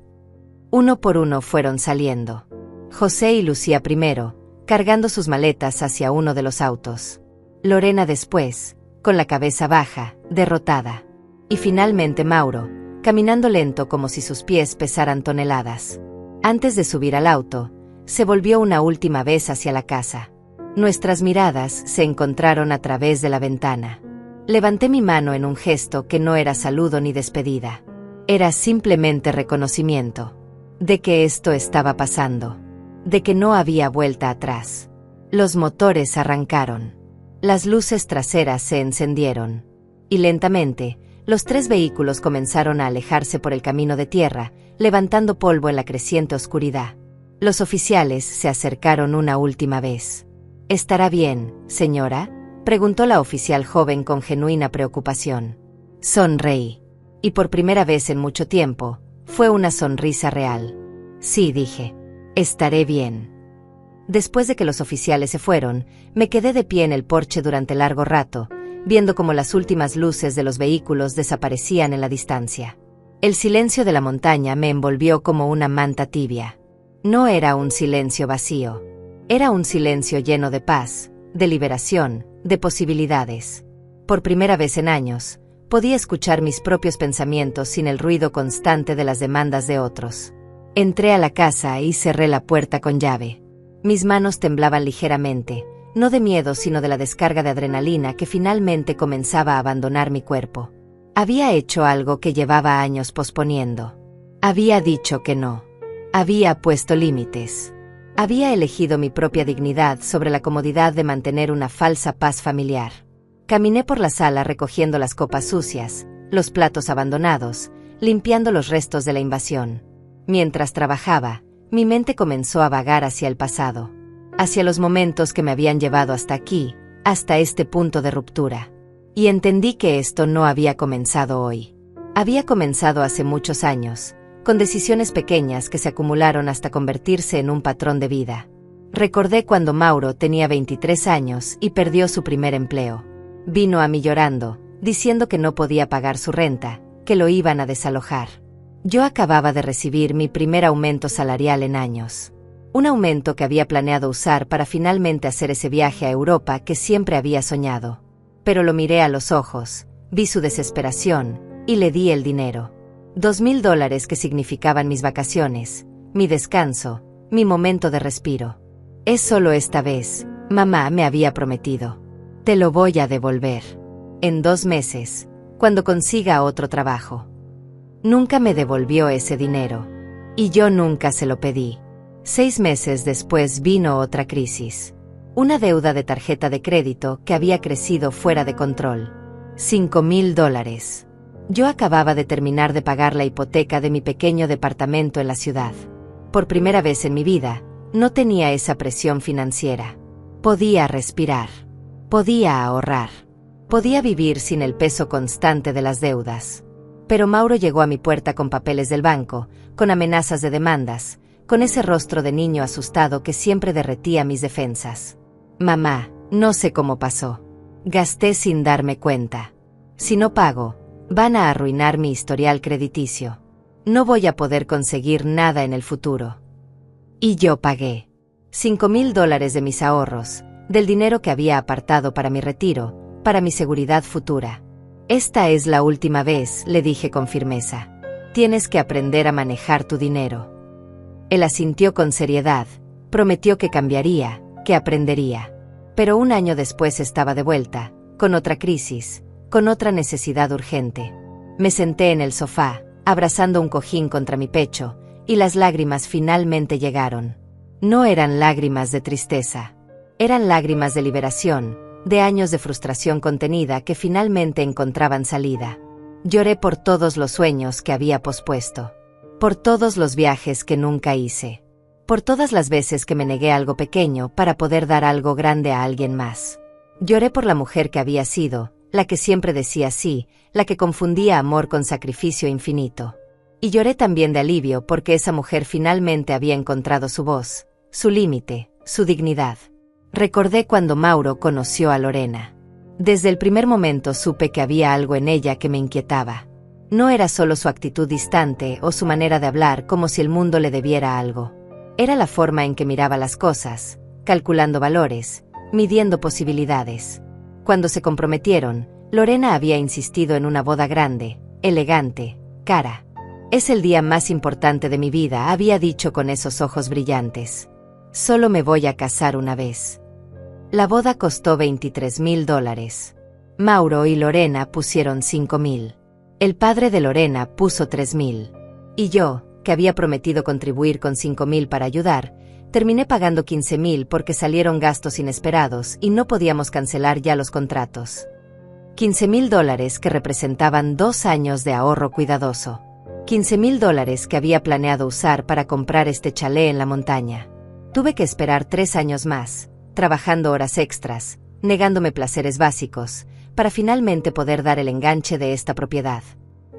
Uno por uno fueron saliendo. José y Lucía primero, cargando sus maletas hacia uno de los autos. Lorena después, con la cabeza baja, derrotada. Y finalmente Mauro, caminando lento como si sus pies pesaran toneladas. Antes de subir al auto, se volvió una última vez hacia la casa. Nuestras miradas se encontraron a través de la ventana. Levanté mi mano en un gesto que no era saludo ni despedida. Era simplemente reconocimiento de que esto estaba pasando, de que no había vuelta atrás. Los motores arrancaron. Las luces traseras se encendieron. Y lentamente, los 3 vehículos comenzaron a alejarse por el camino de tierra, levantando polvo en la creciente oscuridad. Los oficiales se acercaron una última vez. «¿Estará bien, señora?», preguntó la oficial joven con genuina preocupación. Sonreí. Y por primera vez en mucho tiempo, fue una sonrisa real. «Sí», dije. «Estaré bien». Después de que los oficiales se fueron, me quedé de pie en el porche durante largo rato, viendo cómo las últimas luces de los vehículos desaparecían en la distancia. El silencio de la montaña me envolvió como una manta tibia. No era un silencio vacío. Era un silencio lleno de paz, de liberación, de posibilidades. Por primera vez en años, podía escuchar mis propios pensamientos sin el ruido constante de las demandas de otros. Entré a la casa y cerré la puerta con llave. Mis manos temblaban ligeramente, no de miedo sino de la descarga de adrenalina que finalmente comenzaba a abandonar mi cuerpo. Había hecho algo que llevaba años posponiendo. Había dicho que no. Había puesto límites. Había elegido mi propia dignidad sobre la comodidad de mantener una falsa paz familiar. Caminé por la sala recogiendo las copas sucias, los platos abandonados, limpiando los restos de la invasión. Mientras trabajaba, mi mente comenzó a vagar hacia el pasado, hacia los momentos que me habían llevado hasta aquí, hasta este punto de ruptura. Y entendí que esto no había comenzado hoy. Había comenzado hace muchos años, con decisiones pequeñas que se acumularon hasta convertirse en un patrón de vida. Recordé cuando Mauro tenía 23 años y perdió su primer empleo. Vino a mí llorando, diciendo que no podía pagar su renta, que lo iban a desalojar. Yo acababa de recibir mi primer aumento salarial en años. Un aumento que había planeado usar para finalmente hacer ese viaje a Europa que siempre había soñado. Pero lo miré a los ojos, vi su desesperación, y le di el dinero. $2,000 que significaban mis vacaciones, mi descanso, mi momento de respiro. Es solo esta vez, mamá me había prometido. Te lo voy a devolver. En 2 meses, cuando consiga otro trabajo. Nunca me devolvió ese dinero. Y yo nunca se lo pedí. 6 meses después vino otra crisis. Una deuda de tarjeta de crédito que había crecido fuera de control. $5,000. Yo acababa de terminar de pagar la hipoteca de mi pequeño departamento en la ciudad. Por primera vez en mi vida, no tenía esa presión financiera. Podía respirar. Podía ahorrar. Podía vivir sin el peso constante de las deudas. Pero Mauro llegó a mi puerta con papeles del banco, con amenazas de demandas, con ese rostro de niño asustado que siempre derretía mis defensas. Mamá, no sé cómo pasó. Gasté sin darme cuenta. Si no pago, van a arruinar mi historial crediticio. No voy a poder conseguir nada en el futuro. Y yo pagué. $5,000 de mis ahorros, del dinero que había apartado para mi retiro, para mi seguridad futura. Esta es la última vez, le dije con firmeza. Tienes que aprender a manejar tu dinero. Él asintió con seriedad, prometió que cambiaría, que aprendería. Pero 1 año después estaba de vuelta, con otra crisis, con otra necesidad urgente. Me senté en el sofá, abrazando un cojín contra mi pecho, y las lágrimas finalmente llegaron. No eran lágrimas de tristeza. Eran lágrimas de liberación, de años de frustración contenida que finalmente encontraban salida. Lloré por todos los sueños que había pospuesto. Por todos los viajes que nunca hice. Por todas las veces que me negué a algo pequeño para poder dar algo grande a alguien más. Lloré por la mujer que había sido, la que siempre decía sí, la que confundía amor con sacrificio infinito. Y lloré también de alivio porque esa mujer finalmente había encontrado su voz, su límite, su dignidad. Recordé cuando Mauro conoció a Lorena. Desde el primer momento supe que había algo en ella que me inquietaba. No era solo su actitud distante o su manera de hablar como si el mundo le debiera algo. Era la forma en que miraba las cosas, calculando valores, midiendo posibilidades. Cuando se comprometieron, Lorena había insistido en una boda grande, elegante, cara. Es el día más importante de mi vida, había dicho con esos ojos brillantes. Solo me voy a casar una vez. La boda costó $23,000. Mauro y Lorena pusieron $5,000. El padre de Lorena puso $3,000. Y yo, que había prometido contribuir con $5,000 para ayudar, terminé pagando $15,000 porque salieron gastos inesperados y no podíamos cancelar ya los contratos. $15,000 que representaban 2 años de ahorro cuidadoso. $15,000 que había planeado usar para comprar este chalet en la montaña. Tuve que esperar 3 años más, trabajando horas extras, negándome placeres básicos, para finalmente poder dar el enganche de esta propiedad.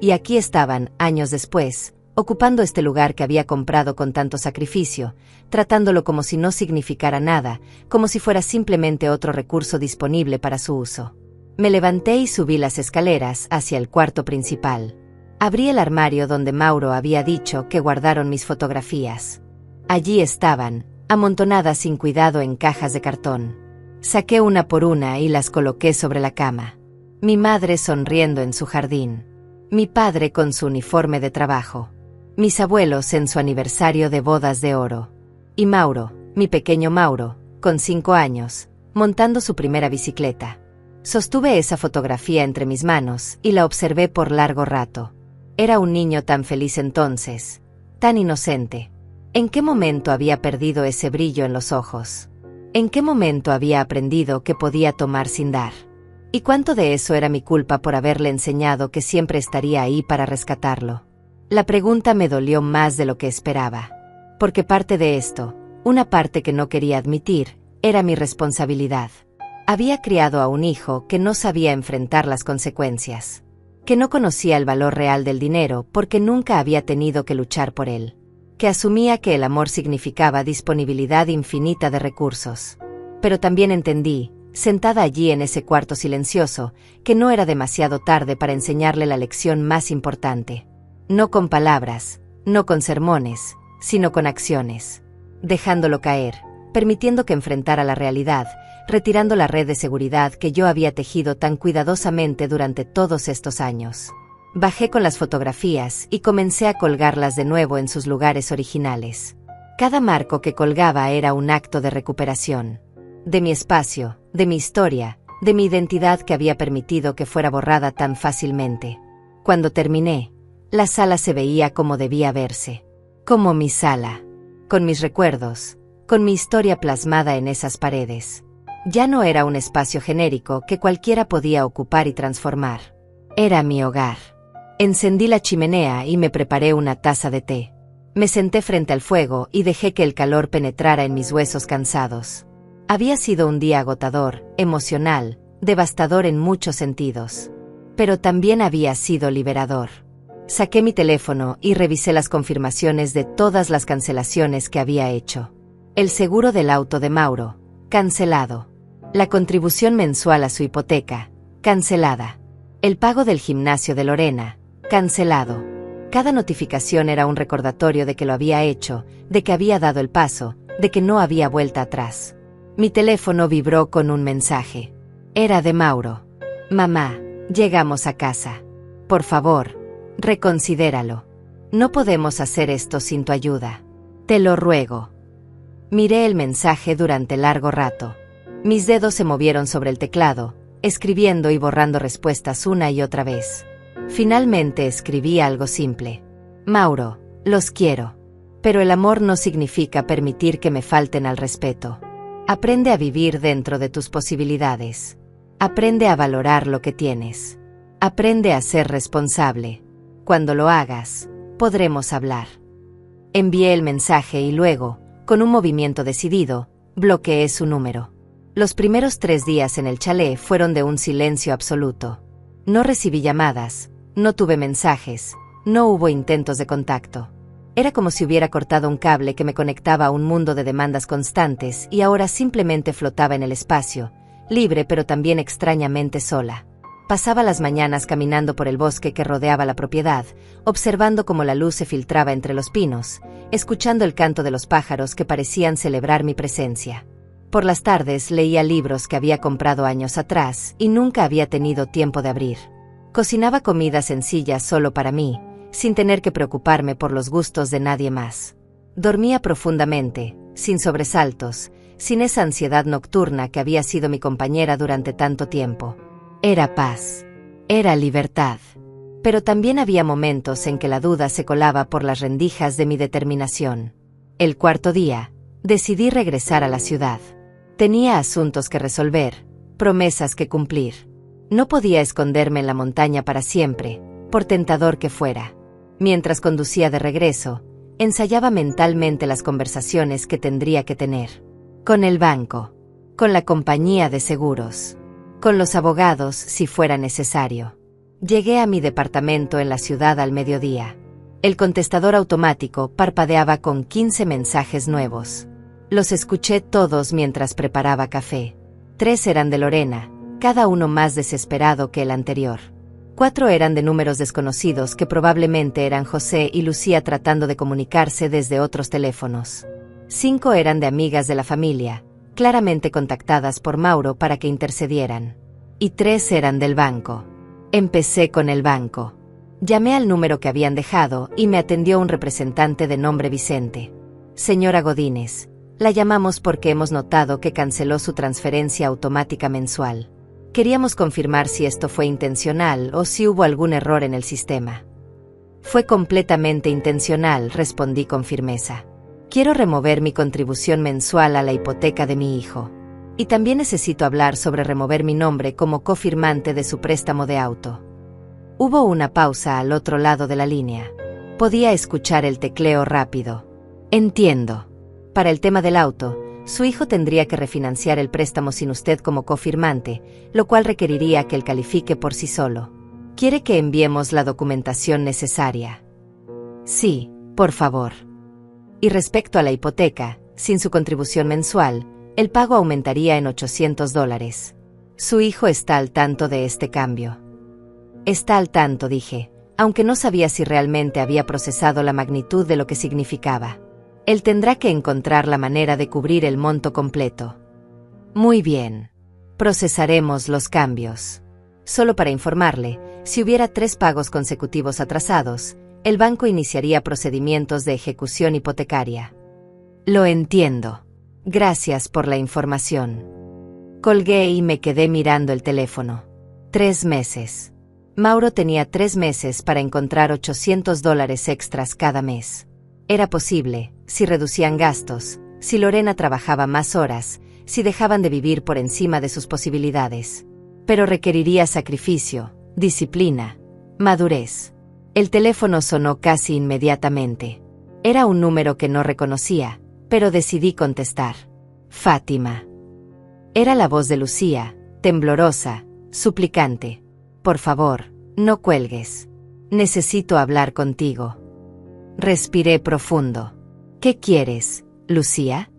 Y aquí estaban, años después, ocupando este lugar que había comprado con tanto sacrificio, tratándolo como si no significara nada, como si fuera simplemente otro recurso disponible para su uso. Me levanté y subí las escaleras hacia el cuarto principal. Abrí el armario donde Mauro había dicho que guardaron mis fotografías. Allí estaban, amontonadas sin cuidado en cajas de cartón. Saqué una por una y las coloqué sobre la cama. Mi madre sonriendo en su jardín. Mi padre con su uniforme de trabajo. Mis abuelos en su aniversario de bodas de oro. Y Mauro, mi pequeño Mauro, con 5 años, montando su primera bicicleta. Sostuve esa fotografía entre mis manos y la observé por largo rato. Era un niño tan feliz entonces, tan inocente. ¿En qué momento había perdido ese brillo en los ojos? ¿En qué momento había aprendido que podía tomar sin dar? ¿Y cuánto de eso era mi culpa por haberle enseñado que siempre estaría ahí para rescatarlo? La pregunta me dolió más de lo que esperaba. Porque parte de esto, una parte que no quería admitir, era mi responsabilidad. Había criado a un hijo que no sabía enfrentar las consecuencias. Que no conocía el valor real del dinero porque nunca había tenido que luchar por él. Que asumía que el amor significaba disponibilidad infinita de recursos. Pero también entendí, sentada allí en ese cuarto silencioso, que no era demasiado tarde para enseñarle la lección más importante. No con palabras, no con sermones, sino con acciones. dejándolo caer, permitiendo que enfrentara la realidad, retirando la red de seguridad que yo había tejido tan cuidadosamente durante todos estos años. Bajé con las fotografías y comencé a colgarlas de nuevo en sus lugares originales. Cada marco que colgaba era un acto de recuperación. De mi espacio, de mi historia, de mi identidad que había permitido que fuera borrada tan fácilmente. Cuando terminé, la sala se veía como debía verse. Como mi sala. Con mis recuerdos, con mi historia plasmada en esas paredes. Ya no era un espacio genérico que cualquiera podía ocupar y transformar. Era mi hogar. Encendí la chimenea y me preparé una taza de té. Me senté frente al fuego y dejé que el calor penetrara en mis huesos cansados. Había sido un día agotador, emocional, devastador en muchos sentidos. Pero también había sido liberador. Saqué mi teléfono y revisé las confirmaciones de todas las cancelaciones que había hecho. El seguro del auto de Mauro, cancelado. La contribución mensual a su hipoteca, cancelada. El pago del gimnasio de Lorena, cancelado. Cada notificación era un recordatorio de que lo había hecho, de que había dado el paso, de que no había vuelta atrás. Mi teléfono vibró con un mensaje. Era de Mauro. Mamá, llegamos a casa. Por favor, reconsidéralo. No podemos hacer esto sin tu ayuda. Te lo ruego. Miré el mensaje durante largo rato. Mis dedos se movieron sobre el teclado, escribiendo y borrando respuestas una y otra vez. Finalmente escribí algo simple. Mauro, los quiero. Pero el amor no significa permitir que me falten al respeto. Aprende a vivir dentro de tus posibilidades. Aprende a valorar lo que tienes. Aprende a ser responsable. Cuando lo hagas, podremos hablar. Envié el mensaje y luego, con un movimiento decidido, bloqueé su número. Los primeros 3 días en el chalet fueron de un silencio absoluto. No recibí llamadas, no tuve mensajes, no hubo intentos de contacto. Era como si hubiera cortado un cable que me conectaba a un mundo de demandas constantes y ahora simplemente flotaba en el espacio, libre pero también extrañamente sola. Pasaba las mañanas caminando por el bosque que rodeaba la propiedad, observando cómo la luz se filtraba entre los pinos, escuchando el canto de los pájaros que parecían celebrar mi presencia. Por las tardes leía libros que había comprado años atrás y nunca había tenido tiempo de abrir. Cocinaba comida sencilla solo para mí, sin tener que preocuparme por los gustos de nadie más. Dormía profundamente, sin sobresaltos, sin esa ansiedad nocturna que había sido mi compañera durante tanto tiempo. Era paz. Era libertad. Pero también había momentos en que la duda se colaba por las rendijas de mi determinación. El 4.º día, decidí regresar a la ciudad. Tenía asuntos que resolver, promesas que cumplir. No podía esconderme en la montaña para siempre, por tentador que fuera. Mientras conducía de regreso, ensayaba mentalmente las conversaciones que tendría que tener. Con el banco, con la compañía de seguros, con los abogados si fuera necesario. Llegué a mi departamento en la ciudad al mediodía. El contestador automático parpadeaba con 15 mensajes nuevos. Los escuché todos mientras preparaba café. 3 eran de Lorena, cada uno más desesperado que el anterior. 4 eran de números desconocidos que probablemente eran José y Lucía tratando de comunicarse desde otros teléfonos. 5 eran de amigas de la familia, claramente contactadas por Mauro para que intercedieran. Y 3 eran del banco. Empecé con el banco. Llamé al número que habían dejado y me atendió un representante de nombre Vicente. Señora Godínez, la llamamos porque hemos notado que canceló su transferencia automática mensual. Queríamos confirmar si esto fue intencional o si hubo algún error en el sistema. Fue completamente intencional, respondí con firmeza. Quiero remover mi contribución mensual a la hipoteca de mi hijo. Y también necesito hablar sobre remover mi nombre como cofirmante de su préstamo de auto. Hubo una pausa al otro lado de la línea. Podía escuchar el tecleo rápido. Entiendo. Para el tema del auto, su hijo tendría que refinanciar el préstamo sin usted como cofirmante, lo cual requeriría que él califique por sí solo. ¿Quiere que enviemos la documentación necesaria? Sí, por favor. Y respecto a la hipoteca, sin su contribución mensual, el pago aumentaría en $800. Su hijo está al tanto de este cambio. Está al tanto, dije, aunque no sabía si realmente había procesado la magnitud de lo que significaba. Él tendrá que encontrar la manera de cubrir el monto completo. Muy bien. Procesaremos los cambios. Solo para informarle, si hubiera 3 pagos consecutivos atrasados, el banco iniciaría procedimientos de ejecución hipotecaria. Lo entiendo. Gracias por la información. Colgué y me quedé mirando el teléfono. 3 meses. Mauro tenía 3 meses para encontrar $800 extras cada mes. Era posible, si reducían gastos, si Lorena trabajaba más horas, si dejaban de vivir por encima de sus posibilidades. Pero requeriría sacrificio, disciplina, madurez. El teléfono sonó casi inmediatamente. Era un número que no reconocía, pero decidí contestar. Fátima. Era la voz de Lucía, temblorosa, suplicante. Por favor, no cuelgues. Necesito hablar contigo. Respiré profundo. ¿Qué quieres, Lucía?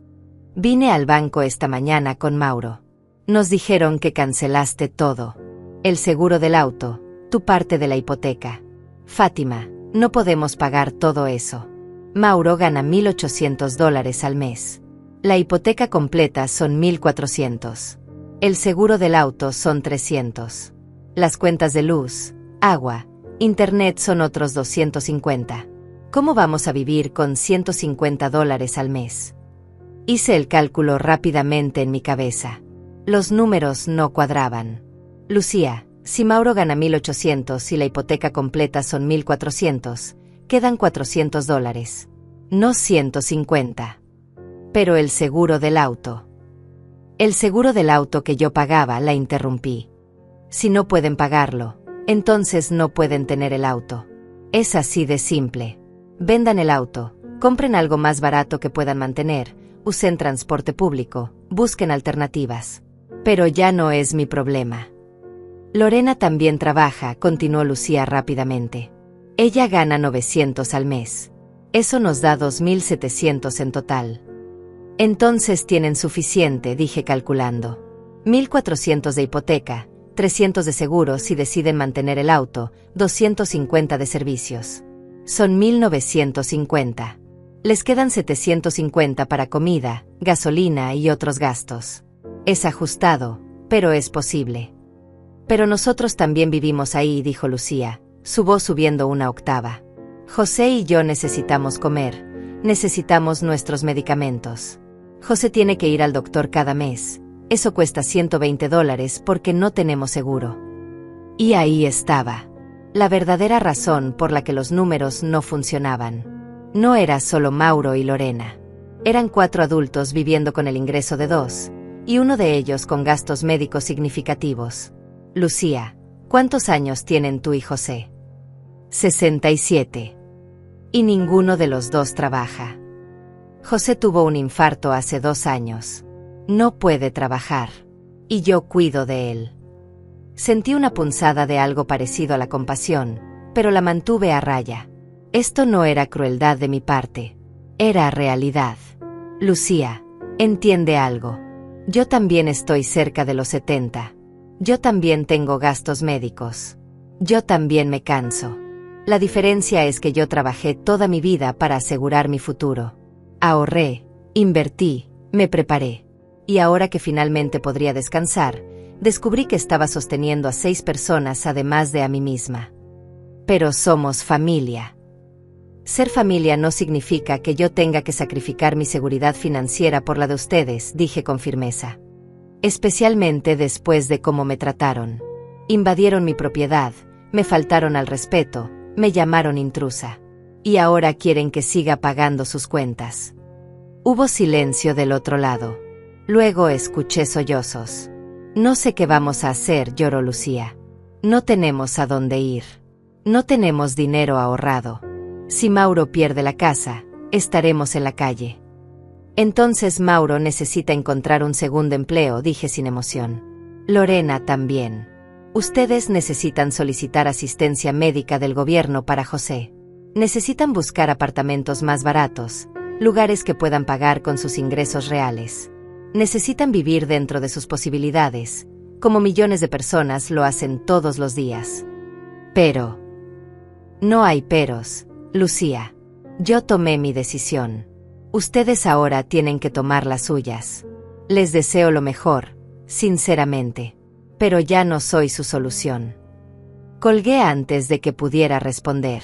Vine al banco esta mañana con Mauro. Nos dijeron que cancelaste todo. El seguro del auto, tu parte de la hipoteca. Fátima, no podemos pagar todo eso. Mauro gana $1,800 al mes. La hipoteca completa son $1,400. El seguro del auto son $300. Las cuentas de luz, agua, internet son otros $250. ¿Cómo vamos a vivir con $150 al mes? Hice el cálculo rápidamente en mi cabeza. Los números no cuadraban. Lucía, si Mauro gana $1,800 y la hipoteca completa son $1,400, quedan $400. No 150. Pero el seguro del auto. El seguro del auto que yo pagaba, la interrumpí. Si no pueden pagarlo, entonces no pueden tener el auto. Es así de simple. Vendan el auto, compren algo más barato que puedan mantener, usen transporte público, busquen alternativas. Pero ya no es mi problema. Lorena también trabaja, continuó Lucía rápidamente. Ella gana $900 al mes. Eso nos da $2,700 en total. Entonces tienen suficiente, dije calculando. 1,400 de hipoteca, 300 de seguros si deciden mantener el auto, 250 de servicios. Son 1,950. Les quedan 750 para comida, gasolina y otros gastos. Es ajustado, pero es posible. Pero nosotros también vivimos ahí, dijo Lucía, su voz subiendo una octava. José y yo necesitamos comer, necesitamos nuestros medicamentos. José tiene que ir al doctor cada mes. Eso cuesta $120 porque no tenemos seguro. Y ahí estaba. La verdadera razón por la que los números no funcionaban. No era solo Mauro y Lorena. Eran 4 adultos viviendo con el ingreso de 2, y uno de ellos con gastos médicos significativos. Lucía, ¿cuántos años tienen tú y José? 67. Y ninguno de los dos trabaja. José tuvo un infarto hace 2 años. No puede trabajar. Y yo cuido de él. Sentí una punzada de algo parecido a la compasión, pero la mantuve a raya. Esto no era crueldad de mi parte. Era realidad. Lucía, entiende algo. Yo también estoy cerca de los 70. Yo también tengo gastos médicos. Yo también me canso. La diferencia es que yo trabajé toda mi vida para asegurar mi futuro. Ahorré, invertí, me preparé. Y ahora que finalmente podría descansar, descubrí que estaba sosteniendo a 6 personas además de a mí misma. Pero somos familia. Ser familia no significa que yo tenga que sacrificar mi seguridad financiera por la de ustedes, dije con firmeza. Especialmente después de cómo me trataron. Invadieron mi propiedad, me faltaron al respeto, me llamaron intrusa. Y ahora quieren que siga pagando sus cuentas. Hubo silencio del otro lado. Luego escuché sollozos. No sé qué vamos a hacer, lloró Lucía. No tenemos a dónde ir. No tenemos dinero ahorrado. Si Mauro pierde la casa, estaremos en la calle. Entonces Mauro necesita encontrar un segundo empleo, dije sin emoción. Lorena también. Ustedes necesitan solicitar asistencia médica del gobierno para José. Necesitan buscar apartamentos más baratos, lugares que puedan pagar con sus ingresos reales. Necesitan vivir dentro de sus posibilidades, como millones de personas lo hacen todos los días. Pero no hay peros, Lucía. Yo tomé mi decisión. Ustedes ahora tienen que tomar las suyas. Les deseo lo mejor, sinceramente. Pero ya no soy su solución. Colgué antes de que pudiera responder.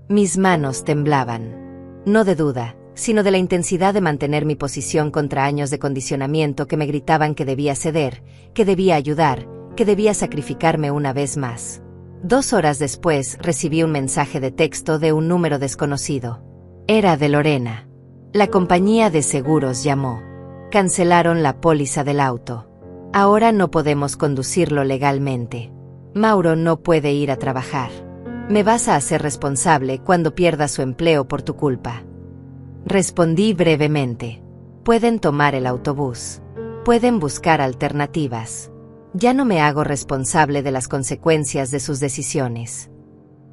Mis manos temblaban. No de duda, sino de la intensidad de mantener mi posición contra años de condicionamiento que me gritaban que debía ceder, que debía ayudar, que debía sacrificarme una vez más. 2 horas después recibí un mensaje de texto de un número desconocido. Era de Lorena. La compañía de seguros llamó. Cancelaron la póliza del auto. Ahora no podemos conducirlo legalmente. Mauro no puede ir a trabajar. Me vas a hacer responsable cuando pierda su empleo por tu culpa. Respondí brevemente. Pueden tomar el autobús. Pueden buscar alternativas. Ya no me hago responsable de las consecuencias de sus decisiones.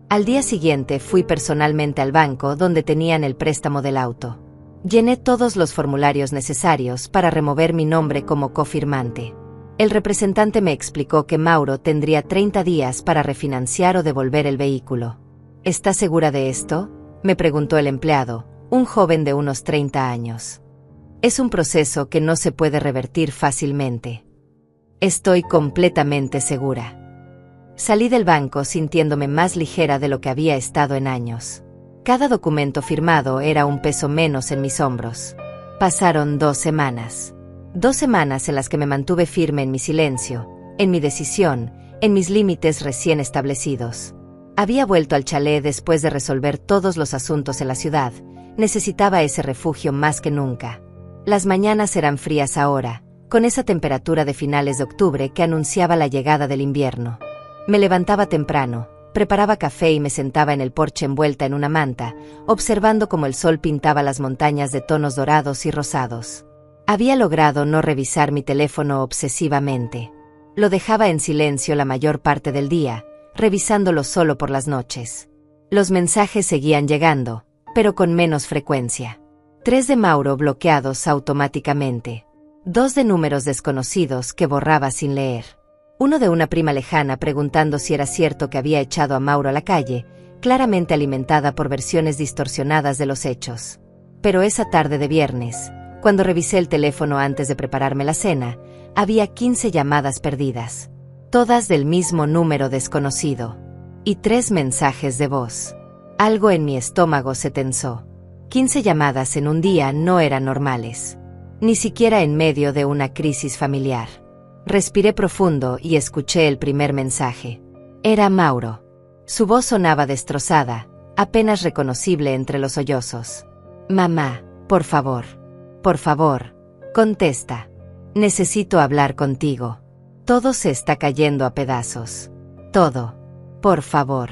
Al día siguiente fui personalmente al banco donde tenían el préstamo del auto. Llené todos los formularios necesarios para remover mi nombre como cofirmante. El representante me explicó que Mauro tendría 30 días para refinanciar o devolver el vehículo. ¿Está segura de esto?, me preguntó el empleado, un joven de unos 30 años. Es un proceso que no se puede revertir fácilmente. Estoy completamente segura. Salí del banco sintiéndome más ligera de lo que había estado en años. Cada documento firmado era un peso menos en mis hombros. Pasaron 2 semanas. 2 semanas en las que me mantuve firme en mi silencio, en mi decisión, en mis límites recién establecidos. Había vuelto al chalet después de resolver todos los asuntos en la ciudad. Necesitaba ese refugio más que nunca. Las mañanas eran frías ahora, con esa temperatura de finales de octubre que anunciaba la llegada del invierno. Me levantaba temprano, preparaba café y me sentaba en el porche envuelta en una manta, observando cómo el sol pintaba las montañas de tonos dorados y rosados. Había logrado no revisar mi teléfono obsesivamente. Lo dejaba en silencio la mayor parte del día, revisándolo solo por las noches. Los mensajes seguían llegando, pero con menos frecuencia. 3 de Mauro bloqueados automáticamente. 2 de números desconocidos que borraba sin leer. 1 de una prima lejana preguntando si era cierto que había echado a Mauro a la calle, claramente alimentada por versiones distorsionadas de los hechos. Pero esa tarde de viernes, cuando revisé el teléfono antes de prepararme la cena, había 15 llamadas perdidas. Todas del mismo número desconocido. Y 3 mensajes de voz. Algo en mi estómago se tensó. 15 llamadas en un día no eran normales. Ni siquiera en medio de una crisis familiar. Respiré profundo y escuché el primer mensaje. Era Mauro. Su voz sonaba destrozada, apenas reconocible entre los sollozos. Mamá, por favor, contesta. Necesito hablar contigo. Todo se está cayendo a pedazos. Todo. Por favor.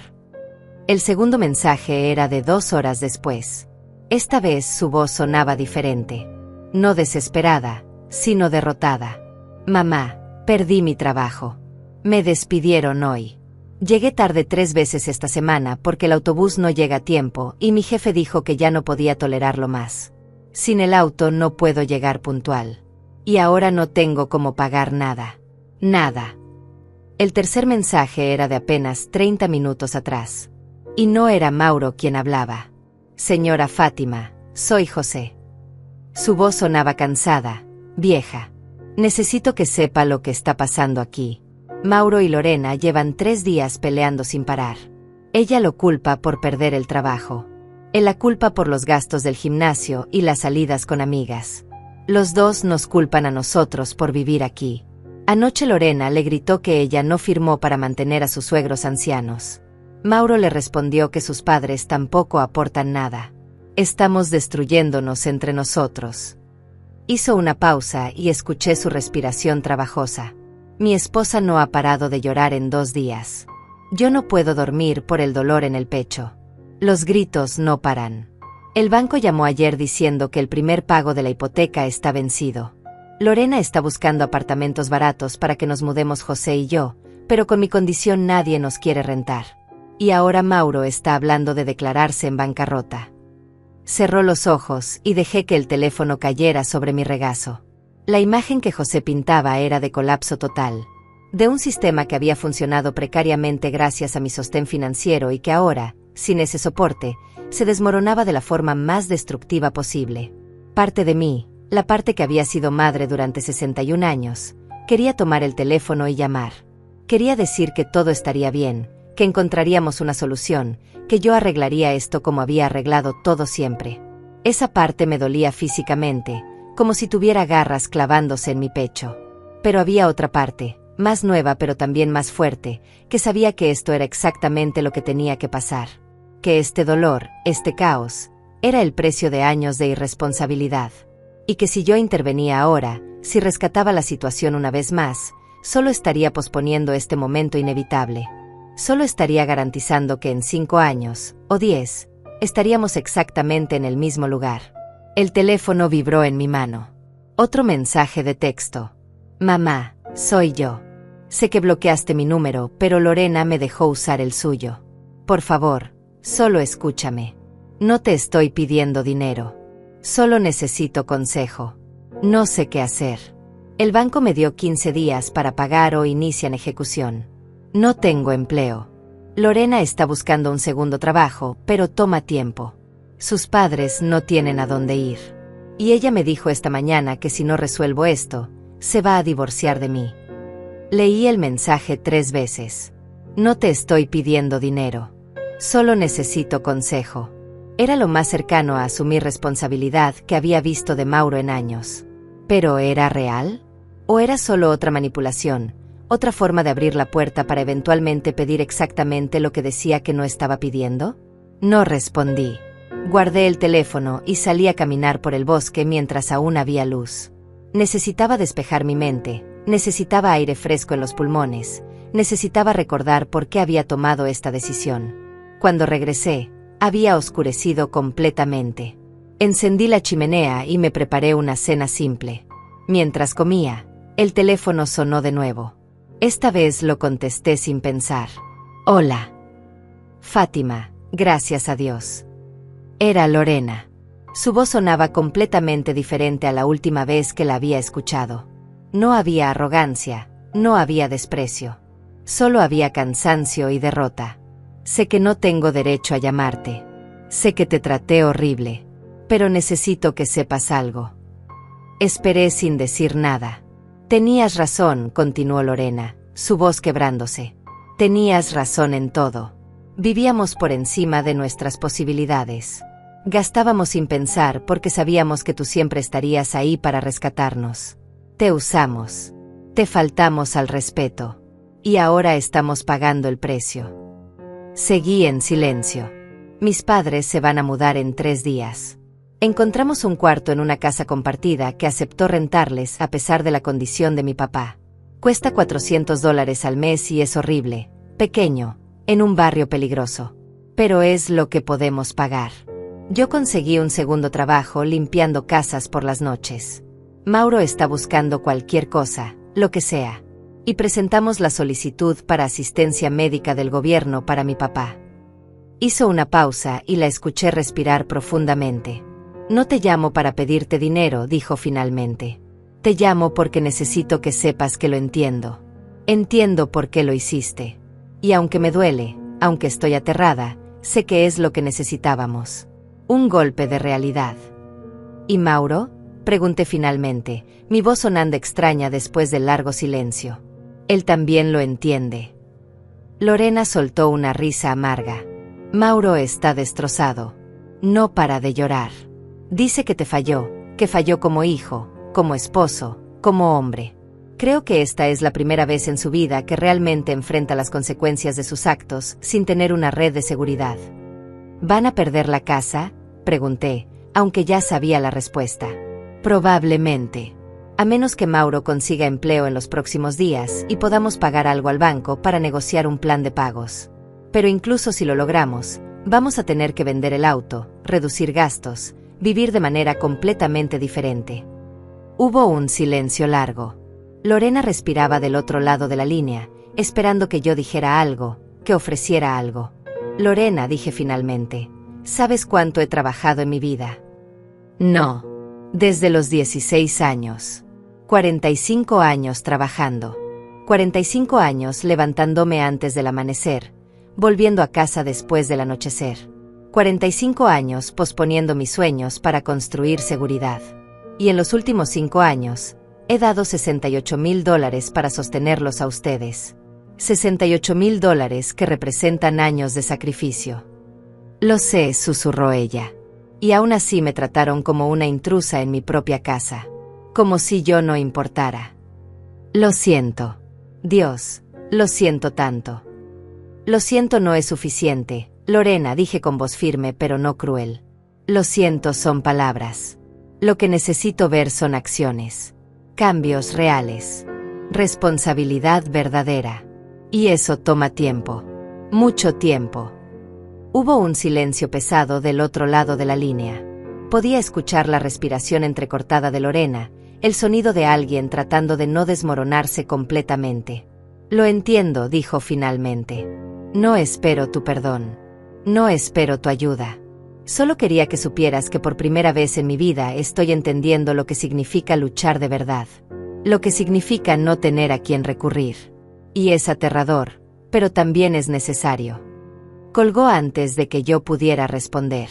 El segundo mensaje era de 2 horas después. Esta vez su voz sonaba diferente. No desesperada, sino derrotada. Mamá, perdí mi trabajo. Me despidieron hoy. Llegué tarde 3 veces esta semana porque el autobús no llega a tiempo y mi jefe dijo que ya no podía tolerarlo más. Sin el auto no puedo llegar puntual. Y ahora no tengo cómo pagar nada. Nada. El tercer mensaje era de apenas 30 minutos atrás. Y no era Mauro quien hablaba. Señora Fátima, soy José. Su voz sonaba cansada, vieja. Necesito que sepa lo que está pasando aquí. Mauro y Lorena llevan 3 días peleando sin parar. Ella lo culpa por perder el trabajo. Él la culpa por los gastos del gimnasio y las salidas con amigas. Los dos nos culpan a nosotros por vivir aquí. Anoche Lorena le gritó que ella no firmó para mantener a sus suegros ancianos. Mauro le respondió que sus padres tampoco aportan nada. Estamos destruyéndonos entre nosotros. Hizo una pausa y escuché su respiración trabajosa. Mi esposa no ha parado de llorar en 2 días. Yo no puedo dormir por el dolor en el pecho. Los gritos no paran. El banco llamó ayer diciendo que el primer pago de la hipoteca está vencido. Lorena está buscando apartamentos baratos para que nos mudemos José y yo, pero con mi condición nadie nos quiere rentar. Y ahora Mauro está hablando de declararse en bancarrota. Cerró los ojos y dejé que el teléfono cayera sobre mi regazo. La imagen que José pintaba era de colapso total. De un sistema que había funcionado precariamente gracias a mi sostén financiero y que ahora, sin ese soporte, se desmoronaba de la forma más destructiva posible. Parte de mí, la parte que había sido madre durante 61 años, quería tomar el teléfono y llamar. Quería decir que todo estaría bien, que encontraríamos una solución, que yo arreglaría esto como había arreglado todo siempre. Esa parte me dolía físicamente, como si tuviera garras clavándose en mi pecho. Pero había otra parte, más nueva pero también más fuerte, que sabía que esto era exactamente lo que tenía que pasar. Que este dolor, este caos, era el precio de años de irresponsabilidad. Y que si yo intervenía ahora, si rescataba la situación una vez más, solo estaría posponiendo este momento inevitable. Solo estaría garantizando que en 5 años, o 10, estaríamos exactamente en el mismo lugar. El teléfono vibró en mi mano. Otro mensaje de texto. Mamá, soy yo. Sé que bloqueaste mi número, pero Lorena me dejó usar el suyo. Por favor, solo escúchame. No te estoy pidiendo dinero. Solo necesito consejo. No sé qué hacer. El banco me dio 15 días para pagar o inician ejecución. No tengo empleo. Lorena está buscando un segundo trabajo, pero toma tiempo. Sus padres no tienen a dónde ir. Y ella me dijo esta mañana que si no resuelvo esto, se va a divorciar de mí. Leí el mensaje 3 veces. No te estoy pidiendo dinero. Solo necesito consejo. Era lo más cercano a asumir responsabilidad que había visto de Mauro en años. ¿Pero era real? ¿O era solo otra manipulación, otra forma de abrir la puerta para eventualmente pedir exactamente lo que decía que no estaba pidiendo? No respondí. Guardé el teléfono y salí a caminar por el bosque mientras aún había luz. Necesitaba despejar mi mente, necesitaba aire fresco en los pulmones, necesitaba recordar por qué había tomado esta decisión. Cuando regresé, había oscurecido completamente. Encendí la chimenea y me preparé una cena simple. Mientras comía, el teléfono sonó de nuevo. Esta vez lo contesté sin pensar. Hola. Fátima, gracias a Dios. Era Lorena. Su voz sonaba completamente diferente a la última vez que la había escuchado. No había arrogancia, no había desprecio. Solo había cansancio y derrota. Sé que no tengo derecho a llamarte. Sé que te traté horrible. Pero necesito que sepas algo. Esperé sin decir nada. Tenías razón, continuó Lorena, su voz quebrándose. Tenías razón en todo. Vivíamos por encima de nuestras posibilidades. Gastábamos sin pensar porque sabíamos que tú siempre estarías ahí para rescatarnos. Te usamos. Te faltamos al respeto. Y ahora estamos pagando el precio. Seguí en silencio. Mis padres se van a mudar en 3 días. Encontramos un cuarto en una casa compartida que aceptó rentarles a pesar de la condición de mi papá. Cuesta $400 al mes y es horrible, pequeño, en un barrio peligroso. Pero es lo que podemos pagar. Yo conseguí un segundo trabajo limpiando casas por las noches. Mauro está buscando cualquier cosa, lo que sea. Y presentamos la solicitud para asistencia médica del gobierno para mi papá. Hizo una pausa y la escuché respirar profundamente. No te llamo para pedirte dinero, dijo finalmente. Te llamo porque necesito que sepas que lo entiendo. Entiendo por qué lo hiciste. Y aunque me duele, aunque estoy aterrada, sé que es lo que necesitábamos. Un golpe de realidad. ¿Y Mauro? Pregunté finalmente, mi voz sonando extraña después del largo silencio. Él también lo entiende. Lorena soltó una risa amarga. Mauro está destrozado. No para de llorar. Dice que te falló, que falló como hijo, como esposo, como hombre. Creo que esta es la primera vez en su vida que realmente enfrenta las consecuencias de sus actos sin tener una red de seguridad. ¿Van a perder la casa?, pregunté, aunque ya sabía la respuesta. Probablemente. A menos que Mauro consiga empleo en los próximos días y podamos pagar algo al banco para negociar un plan de pagos. Pero incluso si lo logramos, vamos a tener que vender el auto, reducir gastos, vivir de manera completamente diferente. Hubo un silencio largo. Lorena respiraba del otro lado de la línea, esperando que yo dijera algo, que ofreciera algo. Lorena, dije finalmente, ¿sabes cuánto he trabajado en mi vida? No. Desde los 16 años. 45 años trabajando. 45 años levantándome antes del amanecer, volviendo a casa después del anochecer. 45 años posponiendo mis sueños para construir seguridad. Y en los últimos 5 años, he dado $68,000 para sostenerlos a ustedes. $68,000 que representan años de sacrificio. Lo sé, susurró ella. Y aún así me trataron como una intrusa en mi propia casa. Como si yo no importara. Lo siento. Dios, lo siento tanto. Lo siento no es suficiente, Lorena, dije con voz firme pero no cruel. Lo siento son palabras. Lo que necesito ver son acciones. Cambios reales. Responsabilidad verdadera. Y eso toma tiempo. Mucho tiempo. Hubo un silencio pesado del otro lado de la línea. Podía escuchar la respiración entrecortada de Lorena, el sonido de alguien tratando de no desmoronarse completamente. Lo entiendo, dijo finalmente. No espero tu perdón. No espero tu ayuda. Solo quería que supieras que por primera vez en mi vida estoy entendiendo lo que significa luchar de verdad. Lo que significa no tener a quien recurrir. Y es aterrador, pero también es necesario. Colgó antes de que yo pudiera responder.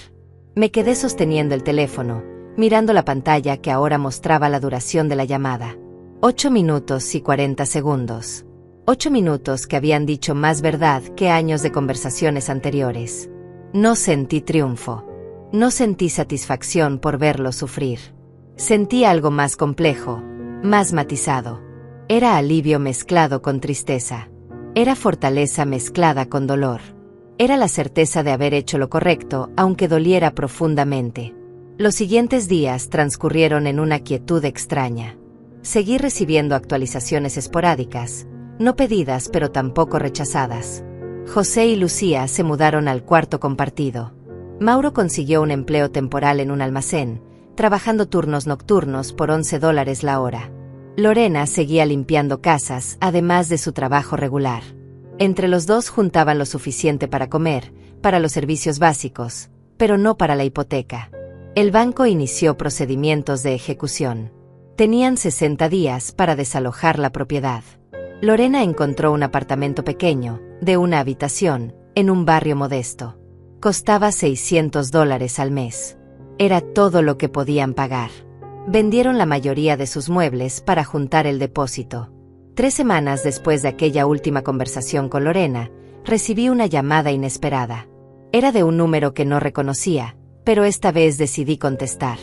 Me quedé sosteniendo el teléfono, mirando la pantalla que ahora mostraba la duración de la llamada. 8 minutos y 40 segundos. 8 minutos que habían dicho más verdad que años de conversaciones anteriores. No sentí triunfo. No sentí satisfacción por verlo sufrir. Sentí algo más complejo, más matizado. Era alivio mezclado con tristeza. Era fortaleza mezclada con dolor. Era la certeza de haber hecho lo correcto, aunque doliera profundamente. Los siguientes días transcurrieron en una quietud extraña. Seguí recibiendo actualizaciones esporádicas, no pedidas pero tampoco rechazadas. José y Lucía se mudaron al cuarto compartido. Mauro consiguió un empleo temporal en un almacén, trabajando turnos nocturnos por $11 la hora. Lorena seguía limpiando casas, además de su trabajo regular. Entre los dos juntaban lo suficiente para comer, para los servicios básicos, pero no para la hipoteca. El banco inició procedimientos de ejecución. Tenían 60 días para desalojar la propiedad. Lorena encontró un apartamento pequeño, de una habitación, en un barrio modesto. Costaba $600 al mes. Era todo lo que podían pagar. Vendieron la mayoría de sus muebles para juntar el depósito. 3 semanas después de aquella última conversación con Lorena, recibí una llamada inesperada. Era de un número que no reconocía, pero esta vez decidí contestar.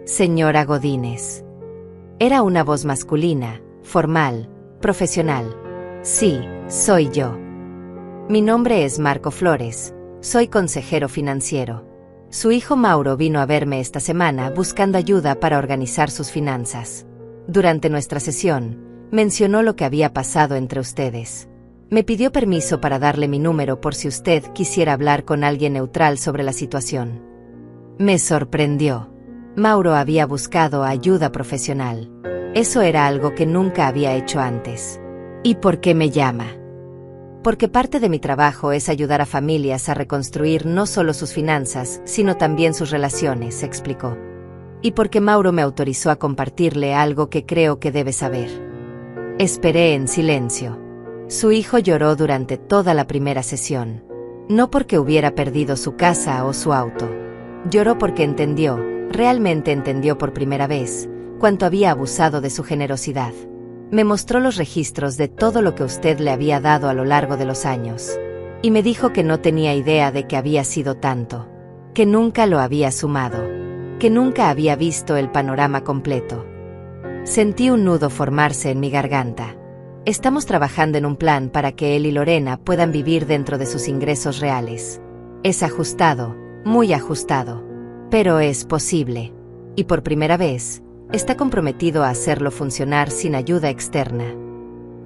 Señora Godínez. Era una voz masculina, formal, profesional. Sí, soy yo. Mi nombre es Marco Flores, soy consejero financiero. Su hijo Mauro vino a verme esta semana buscando ayuda para organizar sus finanzas. Durante nuestra sesión, mencionó lo que había pasado entre ustedes. Me pidió permiso para darle mi número por si usted quisiera hablar con alguien neutral sobre la situación. Me sorprendió. Mauro había buscado ayuda profesional. Eso era algo que nunca había hecho antes. ¿Y por qué me llama? Porque parte de mi trabajo es ayudar a familias a reconstruir no solo sus finanzas, sino también sus relaciones, explicó. Y porque Mauro me autorizó a compartirle algo que creo que debe saber. Esperé en silencio. Su hijo lloró durante toda la primera sesión. No porque hubiera perdido su casa o su auto. Lloró porque entendió, realmente entendió por primera vez, cuánto había abusado de su generosidad. Me mostró los registros de todo lo que usted le había dado a lo largo de los años. Y me dijo que no tenía idea de que había sido tanto. Que nunca lo había sumado. Que nunca había visto el panorama completo. Sentí un nudo formarse en mi garganta. Estamos trabajando en un plan para que él y Lorena puedan vivir dentro de sus ingresos reales. Es ajustado, muy ajustado. Pero es posible. Y por primera vez, está comprometido a hacerlo funcionar sin ayuda externa.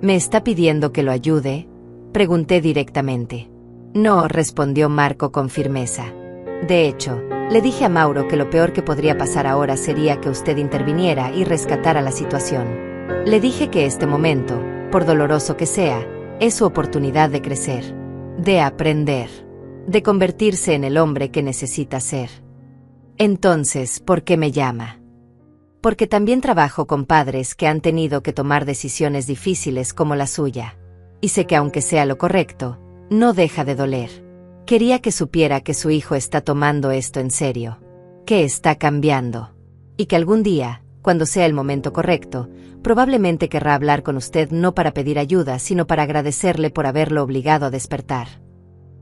¿Me está pidiendo que lo ayude?, pregunté directamente. No, respondió Marco con firmeza. De hecho, le dije a Mauro que lo peor que podría pasar ahora sería que usted interviniera y rescatara la situación. Le dije que este momento, por doloroso que sea, es su oportunidad de crecer, de aprender, de convertirse en el hombre que necesita ser. Entonces, ¿por qué me llama? Porque también trabajo con padres que han tenido que tomar decisiones difíciles como la suya. Y sé que aunque sea lo correcto, no deja de doler. Quería que supiera que su hijo está tomando esto en serio, que está cambiando, y que algún día, cuando sea el momento correcto, probablemente querrá hablar con usted no para pedir ayuda, sino para agradecerle por haberlo obligado a despertar.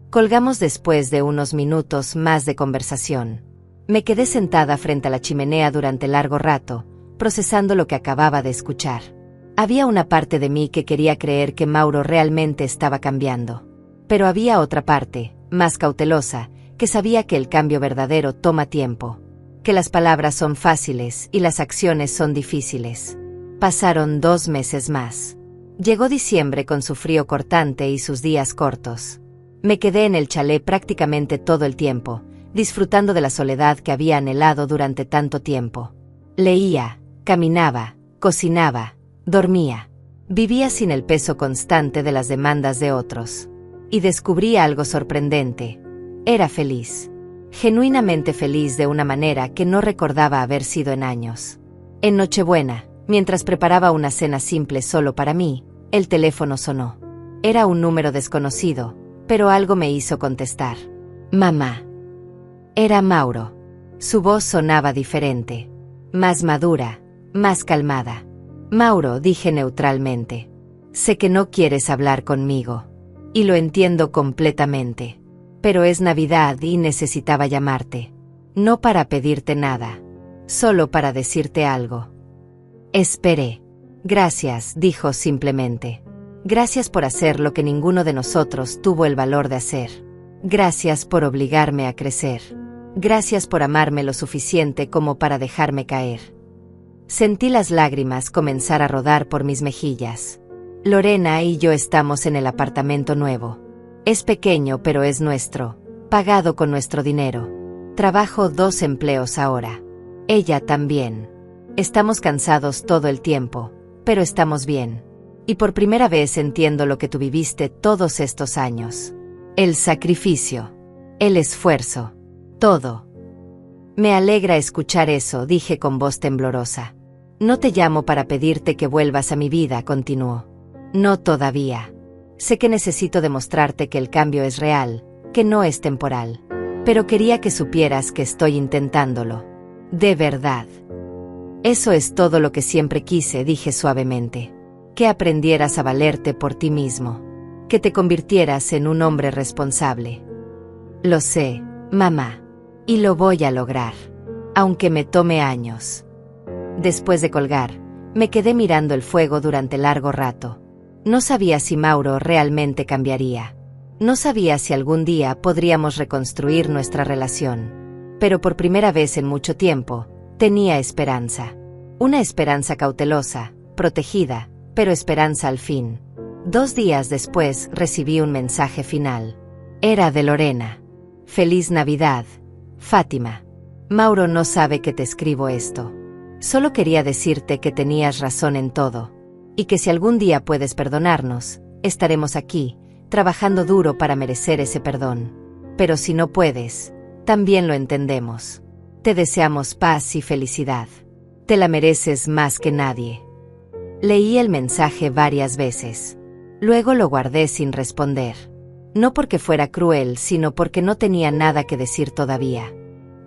Colgamos después de unos minutos más de conversación. Me quedé sentada frente a la chimenea durante largo rato, procesando lo que acababa de escuchar. Había una parte de mí que quería creer que Mauro realmente estaba cambiando. Pero había otra parte, más cautelosa, que sabía que el cambio verdadero toma tiempo. Que las palabras son fáciles y las acciones son difíciles. Pasaron 2 meses más. Llegó diciembre con su frío cortante y sus días cortos. Me quedé en el chalet prácticamente todo el tiempo, disfrutando de la soledad que había anhelado durante tanto tiempo. Leía, caminaba, cocinaba, dormía. Vivía sin el peso constante de las demandas de otros. Y descubrí algo sorprendente. Era feliz. Genuinamente feliz de una manera que no recordaba haber sido en años. En Nochebuena, mientras preparaba una cena simple solo para mí, el teléfono sonó. Era un número desconocido, pero algo me hizo contestar. Mamá. Era Mauro. Su voz sonaba diferente. Más madura, más calmada. Mauro, dije neutralmente. Sé que no quieres hablar conmigo. Y lo entiendo completamente. Pero es Navidad y necesitaba llamarte. No para pedirte nada. Solo para decirte algo. Esperé. Gracias, dijo simplemente. Gracias por hacer lo que ninguno de nosotros tuvo el valor de hacer. Gracias por obligarme a crecer. Gracias por amarme lo suficiente como para dejarme caer. Sentí las lágrimas comenzar a rodar por mis mejillas. Lorena y yo estamos en el apartamento nuevo. Es pequeño pero es nuestro, pagado con nuestro dinero. Trabajo 2 empleos ahora. Ella también. Estamos cansados todo el tiempo, pero estamos bien. Y por primera vez entiendo lo que tú viviste todos estos años. El sacrificio. El esfuerzo. Todo. Me alegra escuchar eso, dije con voz temblorosa. No te llamo para pedirte que vuelvas a mi vida, continuó. No todavía. Sé que necesito demostrarte que el cambio es real, que no es temporal. Pero quería que supieras que estoy intentándolo. De verdad. Eso es todo lo que siempre quise, dije suavemente. Que aprendieras a valerte por ti mismo. Que te convirtieras en un hombre responsable. Lo sé, mamá. Y lo voy a lograr. Aunque me tome años. Después de colgar, me quedé mirando el fuego durante largo rato. No sabía si Mauro realmente cambiaría. No sabía si algún día podríamos reconstruir nuestra relación. Pero por primera vez en mucho tiempo, tenía esperanza. Una esperanza cautelosa, protegida, pero esperanza al fin. 2 días después recibí un mensaje final. Era de Lorena. Feliz Navidad, Fátima. Mauro no sabe que te escribo esto. Solo quería decirte que tenías razón en todo. Y que si algún día puedes perdonarnos, estaremos aquí, trabajando duro para merecer ese perdón. Pero si no puedes, también lo entendemos. Te deseamos paz y felicidad. Te la mereces más que nadie. Leí el mensaje varias veces. Luego lo guardé sin responder. No porque fuera cruel, sino porque no tenía nada que decir todavía.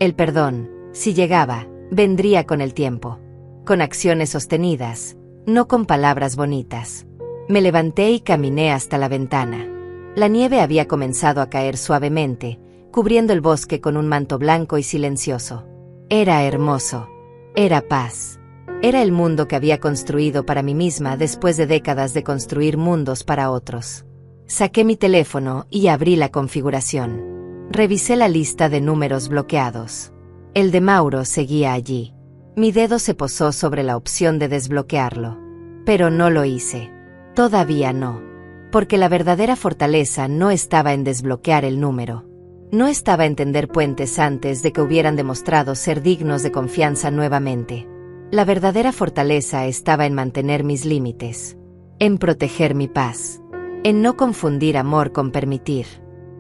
El perdón, si llegaba, vendría con el tiempo. Con acciones sostenidas, no con palabras bonitas. Me levanté y caminé hasta la ventana. La nieve había comenzado a caer suavemente, cubriendo el bosque con un manto blanco y silencioso. Era hermoso. Era paz. Era el mundo que había construido para mí misma después de décadas de construir mundos para otros. Saqué mi teléfono y abrí la configuración. Revisé la lista de números bloqueados. El de Mauro seguía allí. Mi dedo se posó sobre la opción de desbloquearlo. Pero no lo hice. Todavía no. Porque la verdadera fortaleza no estaba en desbloquear el número. No estaba en tender puentes antes de que hubieran demostrado ser dignos de confianza nuevamente. La verdadera fortaleza estaba en mantener mis límites. En proteger mi paz. En no confundir amor con permitir.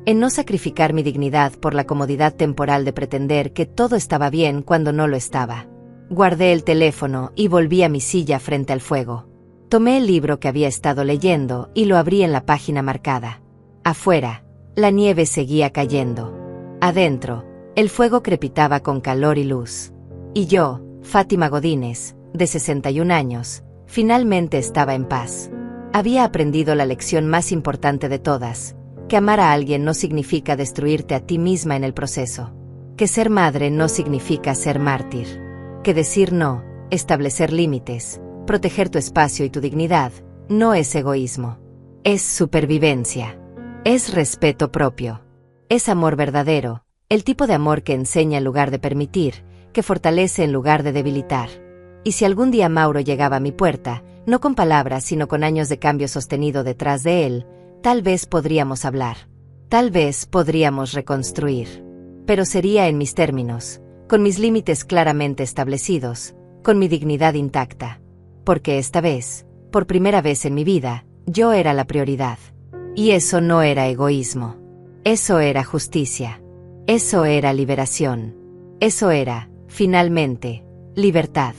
En no sacrificar mi dignidad por la comodidad temporal de pretender que todo estaba bien cuando no lo estaba. Guardé el teléfono y volví a mi silla frente al fuego. Tomé el libro que había estado leyendo y lo abrí en la página marcada. Afuera, La nieve seguía cayendo. Adentro, el fuego crepitaba con calor y luz. Y yo, Fátima Godínez, de 61 años, finalmente estaba en paz. Había aprendido la lección más importante de todas, que amar a alguien no significa destruirte a ti misma en el proceso. Que ser madre no significa ser mártir. Que decir no, establecer límites, proteger tu espacio y tu dignidad, no es egoísmo. Es supervivencia. Es respeto propio. Es amor verdadero, el tipo de amor que enseña en lugar de permitir, que fortalece en lugar de debilitar. Y si algún día Mauro llegaba a mi puerta, no con palabras sino con años de cambio sostenido detrás de él, tal vez podríamos hablar. Tal vez podríamos reconstruir. Pero sería en mis términos, con mis límites claramente establecidos, con mi dignidad intacta. Porque esta vez, por primera vez en mi vida, yo era la prioridad. Y eso no era egoísmo. Eso era justicia. Eso era liberación. Eso era, finalmente, libertad.